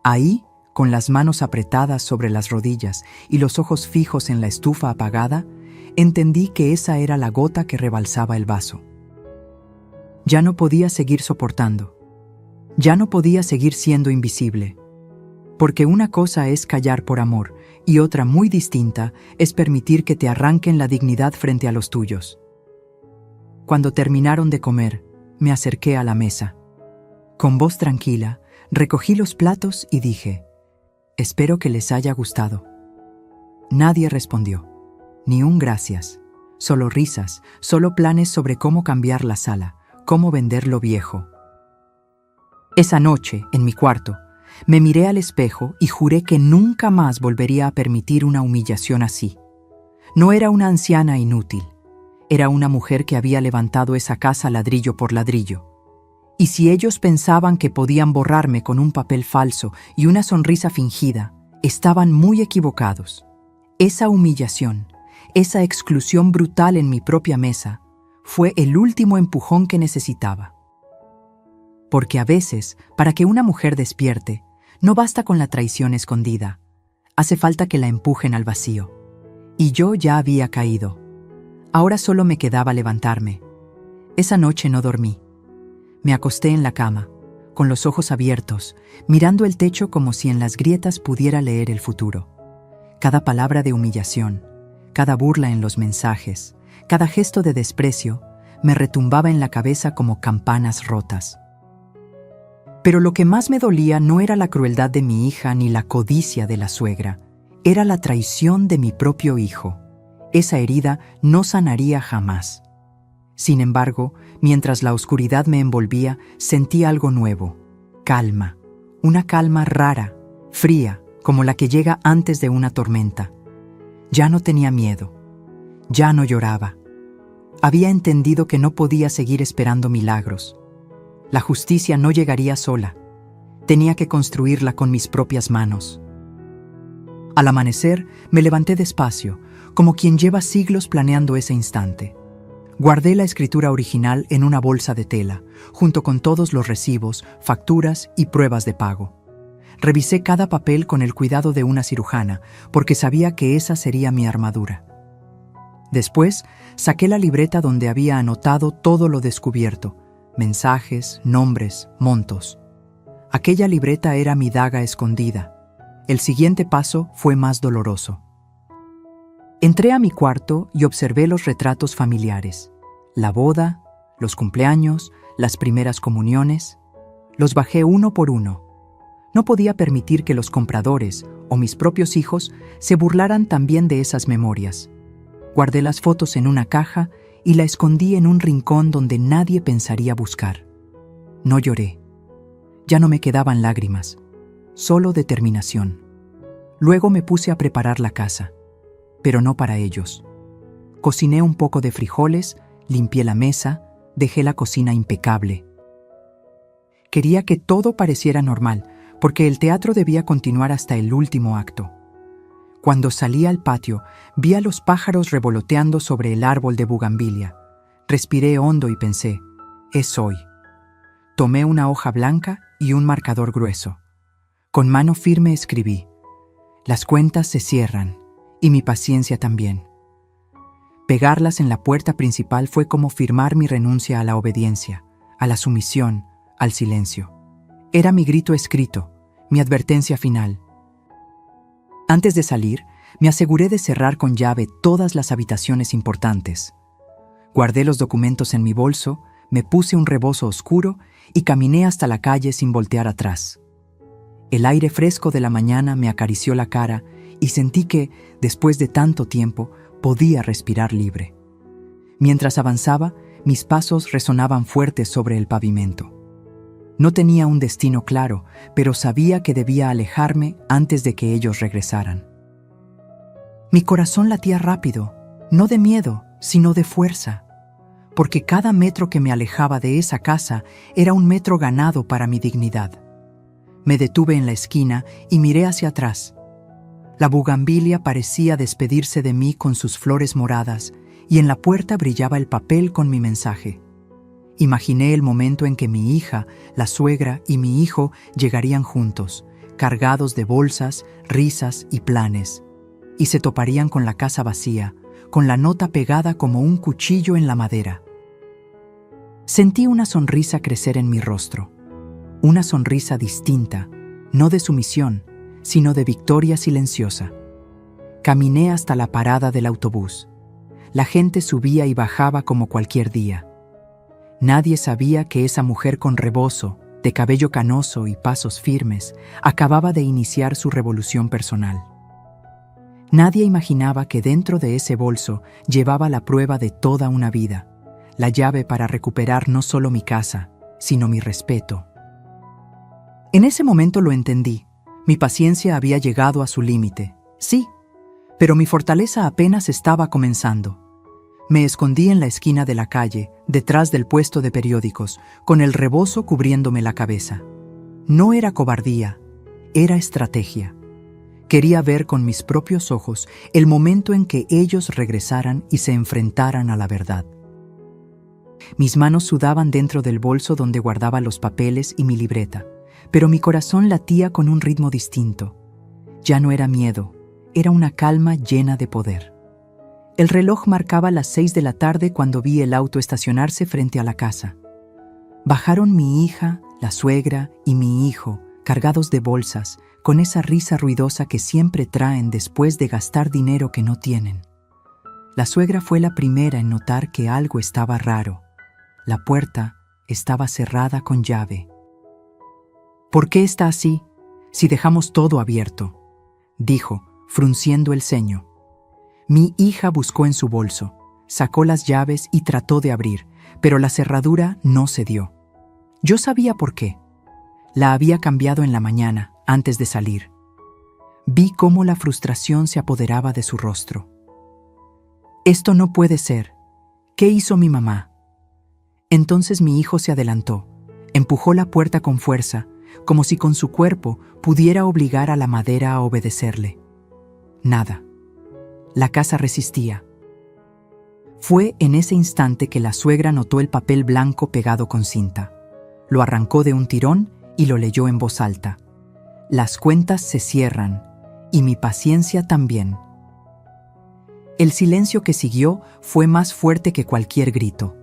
Ahí, con las manos apretadas sobre las rodillas y los ojos fijos en la estufa apagada, entendí que esa era la gota que rebalsaba el vaso. Ya no podía seguir soportando. Ya no podía seguir siendo invisible. Porque una cosa es callar por amor y otra muy distinta es permitir que te arranquen la dignidad frente a los tuyos. Cuando terminaron de comer, me acerqué a la mesa. Con voz tranquila, recogí los platos y dije: «Espero que les haya gustado». Nadie respondió, ni un gracias, solo risas, solo planes sobre cómo cambiar la sala, cómo vender lo viejo. Esa noche, en mi cuarto, me miré al espejo y juré que nunca más volvería a permitir una humillación así. No era una anciana inútil, era una mujer que había levantado esa casa ladrillo por ladrillo. Y si ellos pensaban que podían borrarme con un papel falso y una sonrisa fingida, estaban muy equivocados. Esa humillación, esa exclusión brutal en mi propia mesa, fue el último empujón que necesitaba. Porque a veces, para que una mujer despierte, no basta con la traición escondida, hace falta que la empujen al vacío. Y yo ya había caído. Ahora solo me quedaba levantarme. Esa noche no dormí. Me acosté en la cama, con los ojos abiertos, mirando el techo como si en las grietas pudiera leer el futuro. Cada palabra de humillación, cada burla en los mensajes, cada gesto de desprecio, me retumbaba en la cabeza como campanas rotas. Pero lo que más me dolía no era la crueldad de mi hija ni la codicia de la suegra, era la traición de mi propio hijo. Esa herida no sanaría jamás. Sin embargo, Mientras la oscuridad me envolvía, sentí algo nuevo. Calma. Una calma rara, fría, como la que llega antes de una tormenta. Ya no tenía miedo. Ya no lloraba. Había entendido que no podía seguir esperando milagros. La justicia no llegaría sola. Tenía que construirla con mis propias manos. Al amanecer, me levanté despacio, como quien lleva siglos planeando ese instante. Guardé la escritura original en una bolsa de tela, junto con todos los recibos, facturas y pruebas de pago. Revisé cada papel con el cuidado de una cirujana, porque sabía que esa sería mi armadura. Después, saqué la libreta donde había anotado todo lo descubierto: mensajes, nombres, montos. Aquella libreta era mi daga escondida. El siguiente paso fue más doloroso. Entré a mi cuarto y observé los retratos familiares. La boda, los cumpleaños, las primeras comuniones. Los bajé uno por uno. No podía permitir que los compradores o mis propios hijos se burlaran también de esas memorias. Guardé las fotos en una caja y la escondí en un rincón donde nadie pensaría buscar. No lloré. Ya no me quedaban lágrimas, solo determinación. Luego me puse a preparar la casa, pero no para ellos. Cociné un poco de frijoles, limpié la mesa, dejé la cocina impecable. Quería que todo pareciera normal, porque el teatro debía continuar hasta el último acto. Cuando salí al patio, vi a los pájaros revoloteando sobre el árbol de bugambilia. Respiré hondo y pensé, es hoy. Tomé una hoja blanca y un marcador grueso. Con mano firme escribí, las cuentas se cierran, y mi paciencia también. Pegarlas en la puerta principal fue como firmar mi renuncia a la obediencia, a la sumisión, al silencio. Era mi grito escrito, mi advertencia final. Antes de salir, me aseguré de cerrar con llave todas las habitaciones importantes. Guardé los documentos en mi bolso, me puse un rebozo oscuro y caminé hasta la calle sin voltear atrás. El aire fresco de la mañana me acarició la cara y sentí que, después de tanto tiempo, podía respirar libre. Mientras avanzaba, mis pasos resonaban fuertes sobre el pavimento. No tenía un destino claro, pero sabía que debía alejarme antes de que ellos regresaran. Mi corazón latía rápido, no de miedo, sino de fuerza, porque cada metro que me alejaba de esa casa era un metro ganado para mi dignidad. Me detuve en la esquina y miré hacia atrás. La bugambilia parecía despedirse de mí con sus flores moradas y en la puerta brillaba el papel con mi mensaje. Imaginé el momento en que mi hija, la suegra y mi hijo llegarían juntos, cargados de bolsas, risas y planes, y se toparían con la casa vacía, con la nota pegada como un cuchillo en la madera. Sentí una sonrisa crecer en mi rostro, una sonrisa distinta, no de sumisión, sino de victoria silenciosa. Caminé hasta la parada del autobús. La gente subía y bajaba como cualquier día. Nadie sabía que esa mujer con rebozo, de cabello canoso y pasos firmes, acababa de iniciar su revolución personal. Nadie imaginaba que dentro de ese bolso llevaba la prueba de toda una vida, la llave para recuperar no solo mi casa, sino mi respeto. En ese momento lo entendí. Mi paciencia había llegado a su límite, sí, pero mi fortaleza apenas estaba comenzando. Me escondí en la esquina de la calle, detrás del puesto de periódicos, con el rebozo cubriéndome la cabeza. No era cobardía, era estrategia. Quería ver con mis propios ojos el momento en que ellos regresaran y se enfrentaran a la verdad. Mis manos sudaban dentro del bolso donde guardaba los papeles y mi libreta, pero mi corazón latía con un ritmo distinto. Ya no era miedo, era una calma llena de poder. El reloj marcaba las 6 de la tarde cuando vi el auto estacionarse frente a la casa. Bajaron mi hija, la suegra y mi hijo, cargados de bolsas, con esa risa ruidosa que siempre traen después de gastar dinero que no tienen. La suegra fue la primera en notar que algo estaba raro. La puerta estaba cerrada con llave. ¿Por qué está así, si dejamos todo abierto?, dijo, frunciendo el ceño. Mi hija buscó en su bolso, sacó las llaves y trató de abrir, pero la cerradura no cedió. Yo sabía por qué. La había cambiado en la mañana, antes de salir. Vi cómo la frustración se apoderaba de su rostro. Esto no puede ser. ¿Qué hizo mi mamá? Entonces mi hijo se adelantó, empujó la puerta con fuerza, como si con su cuerpo pudiera obligar a la madera a obedecerle. Nada. La casa resistía. Fue en ese instante que la suegra notó el papel blanco pegado con cinta. Lo arrancó de un tirón y lo leyó en voz alta. Las cuentas se cierran, y mi paciencia también. El silencio que siguió fue más fuerte que cualquier grito.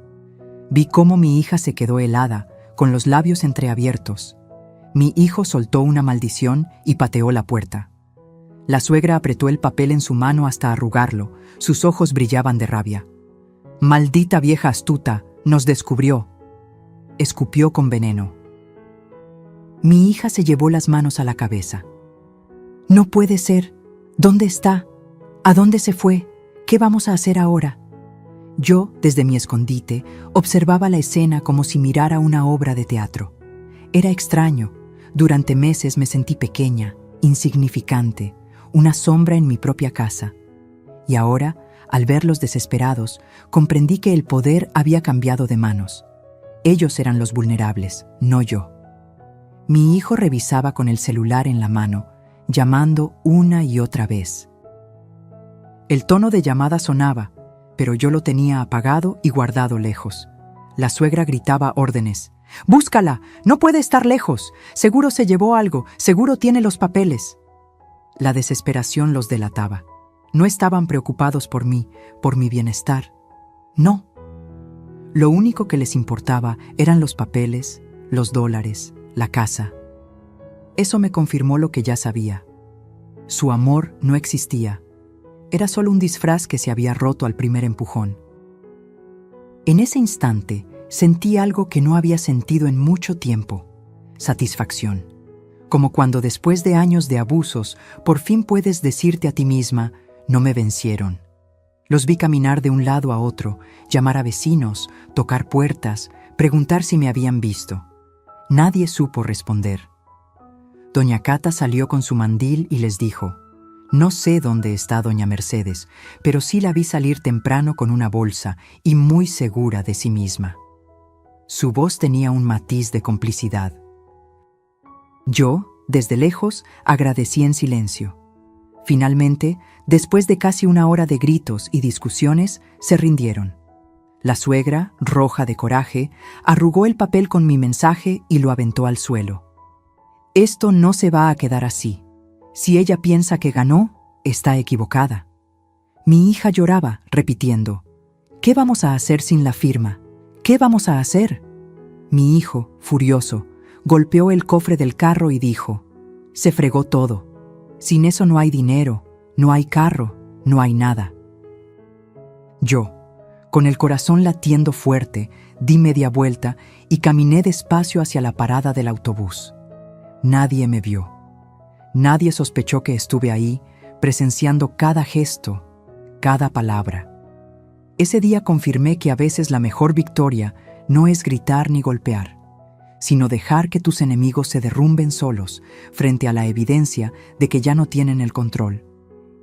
Vi cómo mi hija se quedó helada, con los labios entreabiertos. Mi hijo soltó una maldición y pateó la puerta. La suegra apretó el papel en su mano hasta arrugarlo, sus ojos brillaban de rabia. «Maldita vieja astuta, nos descubrió», escupió con veneno. Mi hija se llevó las manos a la cabeza. «No puede ser. ¿Dónde está? ¿A dónde se fue? ¿Qué vamos a hacer ahora?» Yo, desde mi escondite, observaba la escena como si mirara una obra de teatro. Era extraño. Durante meses me sentí pequeña, insignificante, una sombra en mi propia casa. Y ahora, al verlos desesperados, comprendí que el poder había cambiado de manos. Ellos eran los vulnerables, no yo. Mi hijo revisaba con el celular en la mano, llamando una y otra vez. El tono de llamada sonaba, pero yo lo tenía apagado y guardado lejos. La suegra gritaba órdenes. «¡Búscala! ¡No puede estar lejos! Seguro se llevó algo, seguro tiene los papeles». La desesperación los delataba. No estaban preocupados por mí, por mi bienestar. No. Lo único que les importaba eran los papeles, los dólares, la casa. Eso me confirmó lo que ya sabía. Su amor no existía. Era solo un disfraz que se había roto al primer empujón. En ese instante sentí algo que no había sentido en mucho tiempo: satisfacción. Como cuando después de años de abusos, por fin puedes decirte a ti misma: no me vencieron. Los vi caminar de un lado a otro, llamar a vecinos, tocar puertas, preguntar si me habían visto. Nadie supo responder. Doña Cata salió con su mandil y les dijo: «No sé dónde está doña Mercedes, pero sí la vi salir temprano con una bolsa y muy segura de sí misma». Su voz tenía un matiz de complicidad. Yo, desde lejos, agradecí en silencio. Finalmente, después de casi una hora de gritos y discusiones, se rindieron. La suegra, roja de coraje, arrugó el papel con mi mensaje y lo aventó al suelo. «Esto no se va a quedar así. Si ella piensa que ganó, está equivocada». Mi hija lloraba, repitiendo: «¿Qué vamos a hacer sin la firma? ¿Qué vamos a hacer?». Mi hijo, furioso, golpeó el cofre del carro y dijo: «Se fregó todo. Sin eso no hay dinero, no hay carro, no hay nada». Yo, con el corazón latiendo fuerte, di media vuelta y caminé despacio hacia la parada del autobús. Nadie me vio. Nadie sospechó que estuve ahí, presenciando cada gesto, cada palabra. Ese día confirmé que a veces la mejor victoria no es gritar ni golpear, sino dejar que tus enemigos se derrumben solos frente a la evidencia de que ya no tienen el control.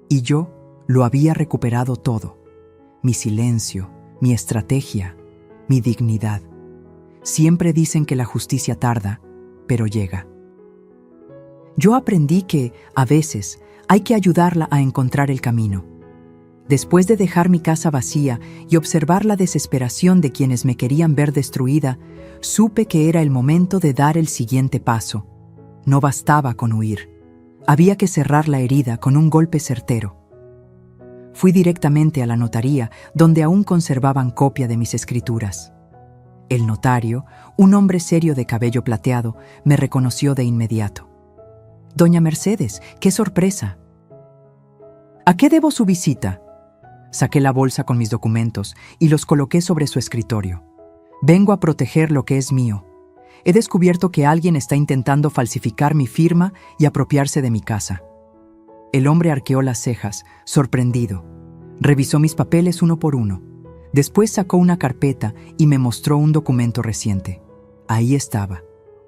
Y yo lo había recuperado todo: mi silencio, mi estrategia, mi dignidad. Siempre dicen que la justicia tarda, pero llega. Yo aprendí que, a veces, hay que ayudarla a encontrar el camino. Después de dejar mi casa vacía y observar la desesperación de quienes me querían ver destruida, supe que era el momento de dar el siguiente paso. No bastaba con huir. Había que cerrar la herida con un golpe certero. Fui directamente a la notaría, donde aún conservaban copia de mis escrituras. El notario, un hombre serio de cabello plateado, me reconoció de inmediato. «Doña Mercedes, qué sorpresa». «¿A qué debo su visita?». Saqué la bolsa con mis documentos y los coloqué sobre su escritorio. «Vengo a proteger lo que es mío. He descubierto que alguien está intentando falsificar mi firma y apropiarse de mi casa». El hombre arqueó las cejas, sorprendido. Revisó mis papeles uno por uno. Después sacó una carpeta y me mostró un documento reciente. Ahí estaba,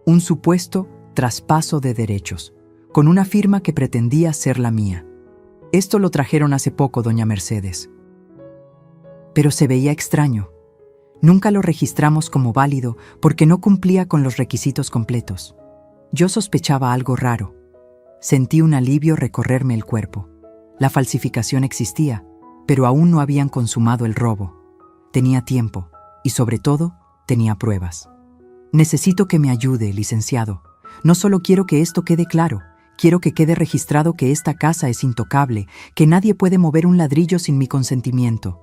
un supuesto traspaso de derechos, con una firma que pretendía ser la mía. Esto lo trajeron hace poco, doña Mercedes. Pero se veía extraño. Nunca lo registramos como válido porque no cumplía con los requisitos completos. Yo sospechaba algo raro. Sentí un alivio recorrerme el cuerpo. La falsificación existía, pero aún no habían consumado el robo. Tenía tiempo y, sobre todo, tenía pruebas. Necesito que me ayude, licenciado. No solo quiero que esto quede claro, quiero que quede registrado que esta casa es intocable, que nadie puede mover un ladrillo sin mi consentimiento.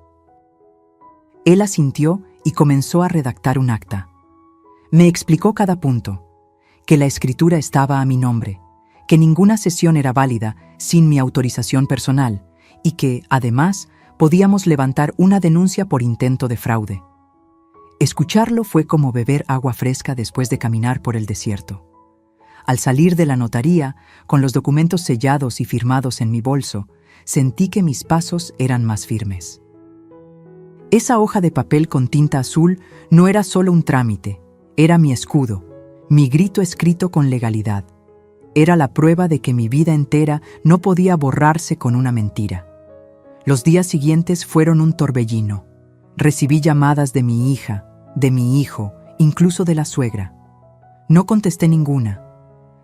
Él asintió y comenzó a redactar un acta. Me explicó cada punto, que la escritura estaba a mi nombre, que ninguna cesión era válida sin mi autorización personal y que, además, podíamos levantar una denuncia por intento de fraude. Escucharlo fue como beber agua fresca después de caminar por el desierto. Al salir de la notaría, con los documentos sellados y firmados en mi bolso, sentí que mis pasos eran más firmes. Esa hoja de papel con tinta azul no era solo un trámite, era mi escudo, mi grito escrito con legalidad. Era la prueba de que mi vida entera no podía borrarse con una mentira. Los días siguientes fueron un torbellino. Recibí llamadas de mi hija, de mi hijo, incluso de la suegra. No contesté ninguna.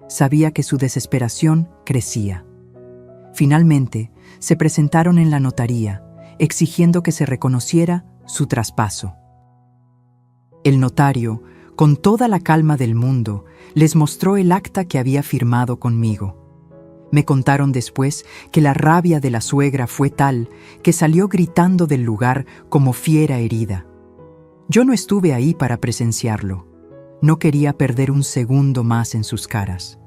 Sabía que su desesperación crecía. Finalmente, se presentaron en la notaría, exigiendo que se reconociera su traspaso. El notario, con toda la calma del mundo, les mostró el acta que había firmado conmigo. Me contaron después que la rabia de la suegra fue tal que salió gritando del lugar como fiera herida. Yo no estuve ahí para presenciarlo. No quería perder un segundo más en sus caras.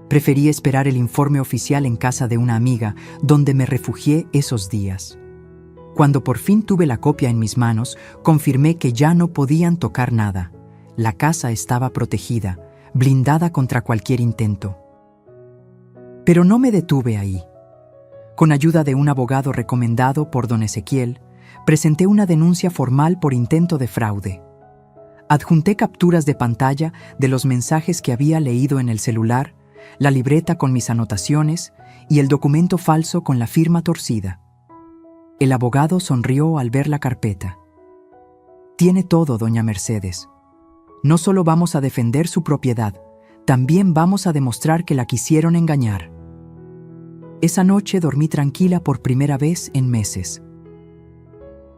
Preferí esperar el informe oficial en casa de una amiga, donde me refugié esos días. Cuando por fin tuve la copia en mis manos, confirmé que ya no podían tocar nada. La casa estaba protegida, blindada contra cualquier intento. Pero no me detuve ahí. Con ayuda de un abogado recomendado por don Ezequiel, presenté una denuncia formal por intento de fraude. Adjunté capturas de pantalla de los mensajes que había leído en el celular, la libreta con mis anotaciones y el documento falso con la firma torcida. El abogado sonrió al ver la carpeta. Tiene todo, doña Mercedes. No solo vamos a defender su propiedad, también vamos a demostrar que la quisieron engañar. Esa noche dormí tranquila por primera vez en meses.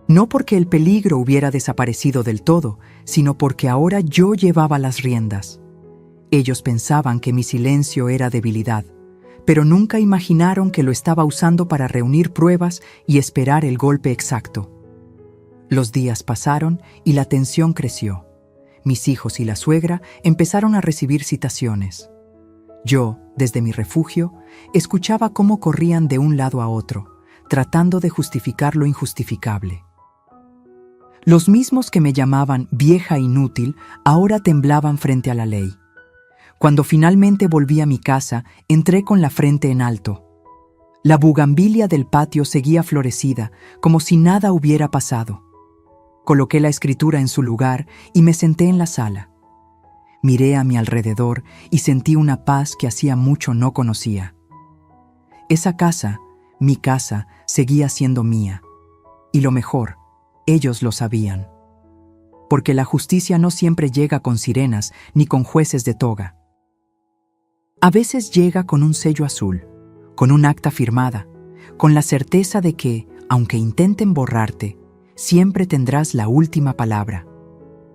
No porque el peligro hubiera desaparecido del todo, sino porque ahora yo llevaba las riendas. Ellos pensaban que mi silencio era debilidad, pero nunca imaginaron que lo estaba usando para reunir pruebas y esperar el golpe exacto. Los días pasaron y la tensión creció. Mis hijos y la suegra empezaron a recibir citaciones. Yo, desde mi refugio, escuchaba cómo corrían de un lado a otro, tratando de justificar lo injustificable. Los mismos que me llamaban vieja inútil ahora temblaban frente a la ley. Cuando finalmente volví a mi casa, entré con la frente en alto. La bugambilia del patio seguía florecida, como si nada hubiera pasado. Coloqué la escritura en su lugar y me senté en la sala. Miré a mi alrededor y sentí una paz que hacía mucho no conocía. Esa casa, mi casa, seguía siendo mía. Y lo mejor, ellos lo sabían. Porque la justicia no siempre llega con sirenas ni con jueces de toga. A veces llega con un sello azul, con un acta firmada, con la certeza de que, aunque intenten borrarte, siempre tendrás la última palabra.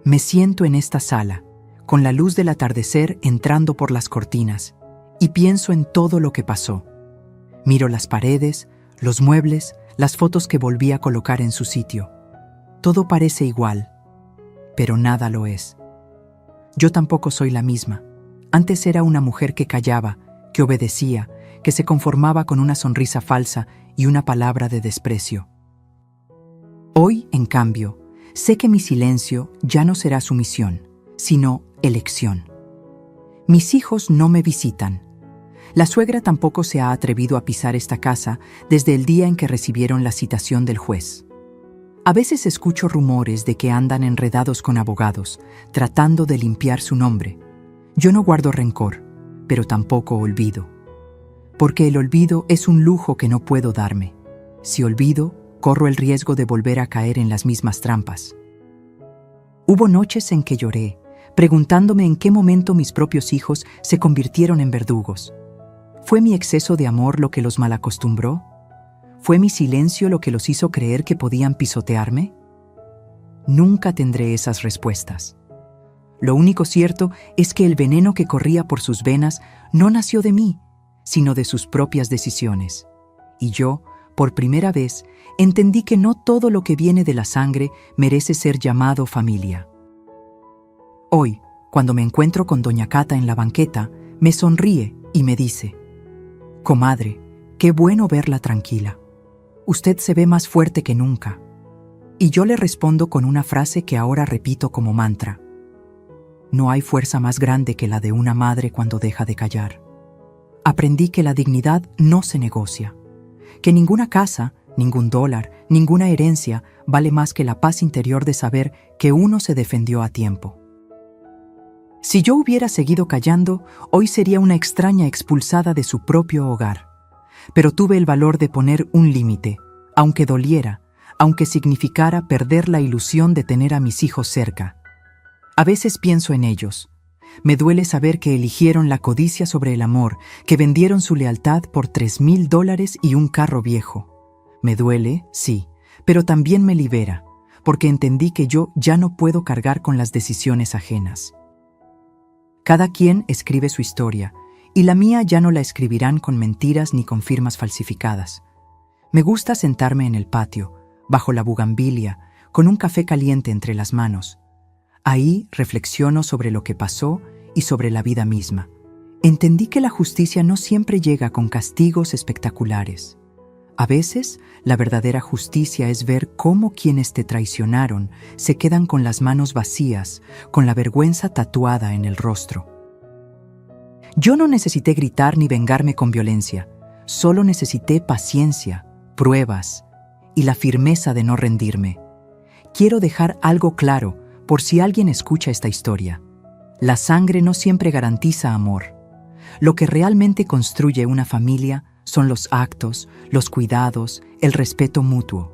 Me siento en esta sala, con la luz del atardecer entrando por las cortinas, y pienso en todo lo que pasó. Miro las paredes, los muebles, las fotos que volví a colocar en su sitio. Todo parece igual, pero nada lo es. Yo tampoco soy la misma. Antes era una mujer que callaba, que obedecía, que se conformaba con una sonrisa falsa y una palabra de desprecio. Hoy, en cambio, sé que mi silencio ya no será sumisión, sino elección. Mis hijos no me visitan. La suegra tampoco se ha atrevido a pisar esta casa desde el día en que recibieron la citación del juez. A veces escucho rumores de que andan enredados con abogados, tratando de limpiar su nombre. Yo no guardo rencor, pero tampoco olvido. Porque el olvido es un lujo que no puedo darme. Si olvido, corro el riesgo de volver a caer en las mismas trampas. Hubo noches en que lloré, preguntándome en qué momento mis propios hijos se convirtieron en verdugos. ¿Fue mi exceso de amor lo que los malacostumbró? ¿Fue mi silencio lo que los hizo creer que podían pisotearme? Nunca tendré esas respuestas. Lo único cierto es que el veneno que corría por sus venas no nació de mí, sino de sus propias decisiones. Y yo, por primera vez, entendí que no todo lo que viene de la sangre merece ser llamado familia. Hoy, cuando me encuentro con doña Cata en la banqueta, me sonríe y me dice: «Comadre, qué bueno verla tranquila. Usted se ve más fuerte que nunca». Y yo le respondo con una frase que ahora repito como mantra: «No hay fuerza más grande que la de una madre cuando deja de callar». Aprendí que la dignidad no se negocia, que ninguna casa, ningún dólar, ninguna herencia vale más que la paz interior de saber que uno se defendió a tiempo. Si yo hubiera seguido callando, hoy sería una extraña expulsada de su propio hogar. Pero tuve el valor de poner un límite, aunque doliera, aunque significara perder la ilusión de tener a mis hijos cerca. A veces pienso en ellos. Me duele saber que eligieron la codicia sobre el amor, que vendieron su lealtad por $3,000 y un carro viejo. Me duele, sí, pero también me libera, porque entendí que yo ya no puedo cargar con las decisiones ajenas. Cada quien escribe su historia, y la mía ya no la escribirán con mentiras ni con firmas falsificadas. Me gusta sentarme en el patio, bajo la bugambilia, con un café caliente entre las manos. Ahí reflexiono sobre lo que pasó y sobre la vida misma. Entendí que la justicia no siempre llega con castigos espectaculares. A veces, la verdadera justicia es ver cómo quienes te traicionaron se quedan con las manos vacías, con la vergüenza tatuada en el rostro. Yo no necesité gritar ni vengarme con violencia, solo necesité paciencia, pruebas y la firmeza de no rendirme. Quiero dejar algo claro por si alguien escucha esta historia. La sangre no siempre garantiza amor. Lo que realmente construye una familia son los actos, los cuidados, el respeto mutuo.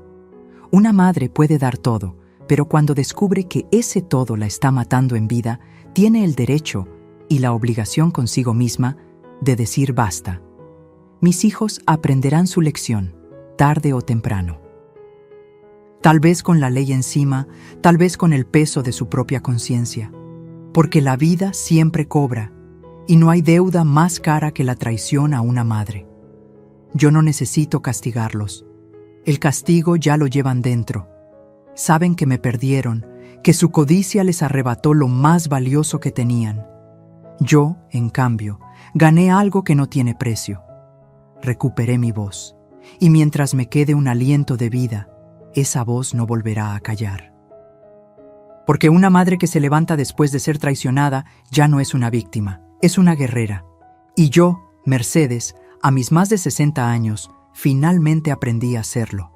Una madre puede dar todo, pero cuando descubre que ese todo la está matando en vida, tiene el derecho y la obligación consigo misma de decir basta. Mis hijos aprenderán su lección, tarde o temprano. Tal vez con la ley encima, tal vez con el peso de su propia conciencia. Porque la vida siempre cobra, y no hay deuda más cara que la traición a una madre. Yo no necesito castigarlos. El castigo ya lo llevan dentro. Saben que me perdieron, que su codicia les arrebató lo más valioso que tenían. Yo, en cambio, gané algo que no tiene precio. Recuperé mi voz, y mientras me quede un aliento de vida, esa voz no volverá a callar. Porque una madre que se levanta después de ser traicionada ya no es una víctima, es una guerrera. Y yo, Mercedes, a mis más de 60 años, finalmente aprendí a hacerlo.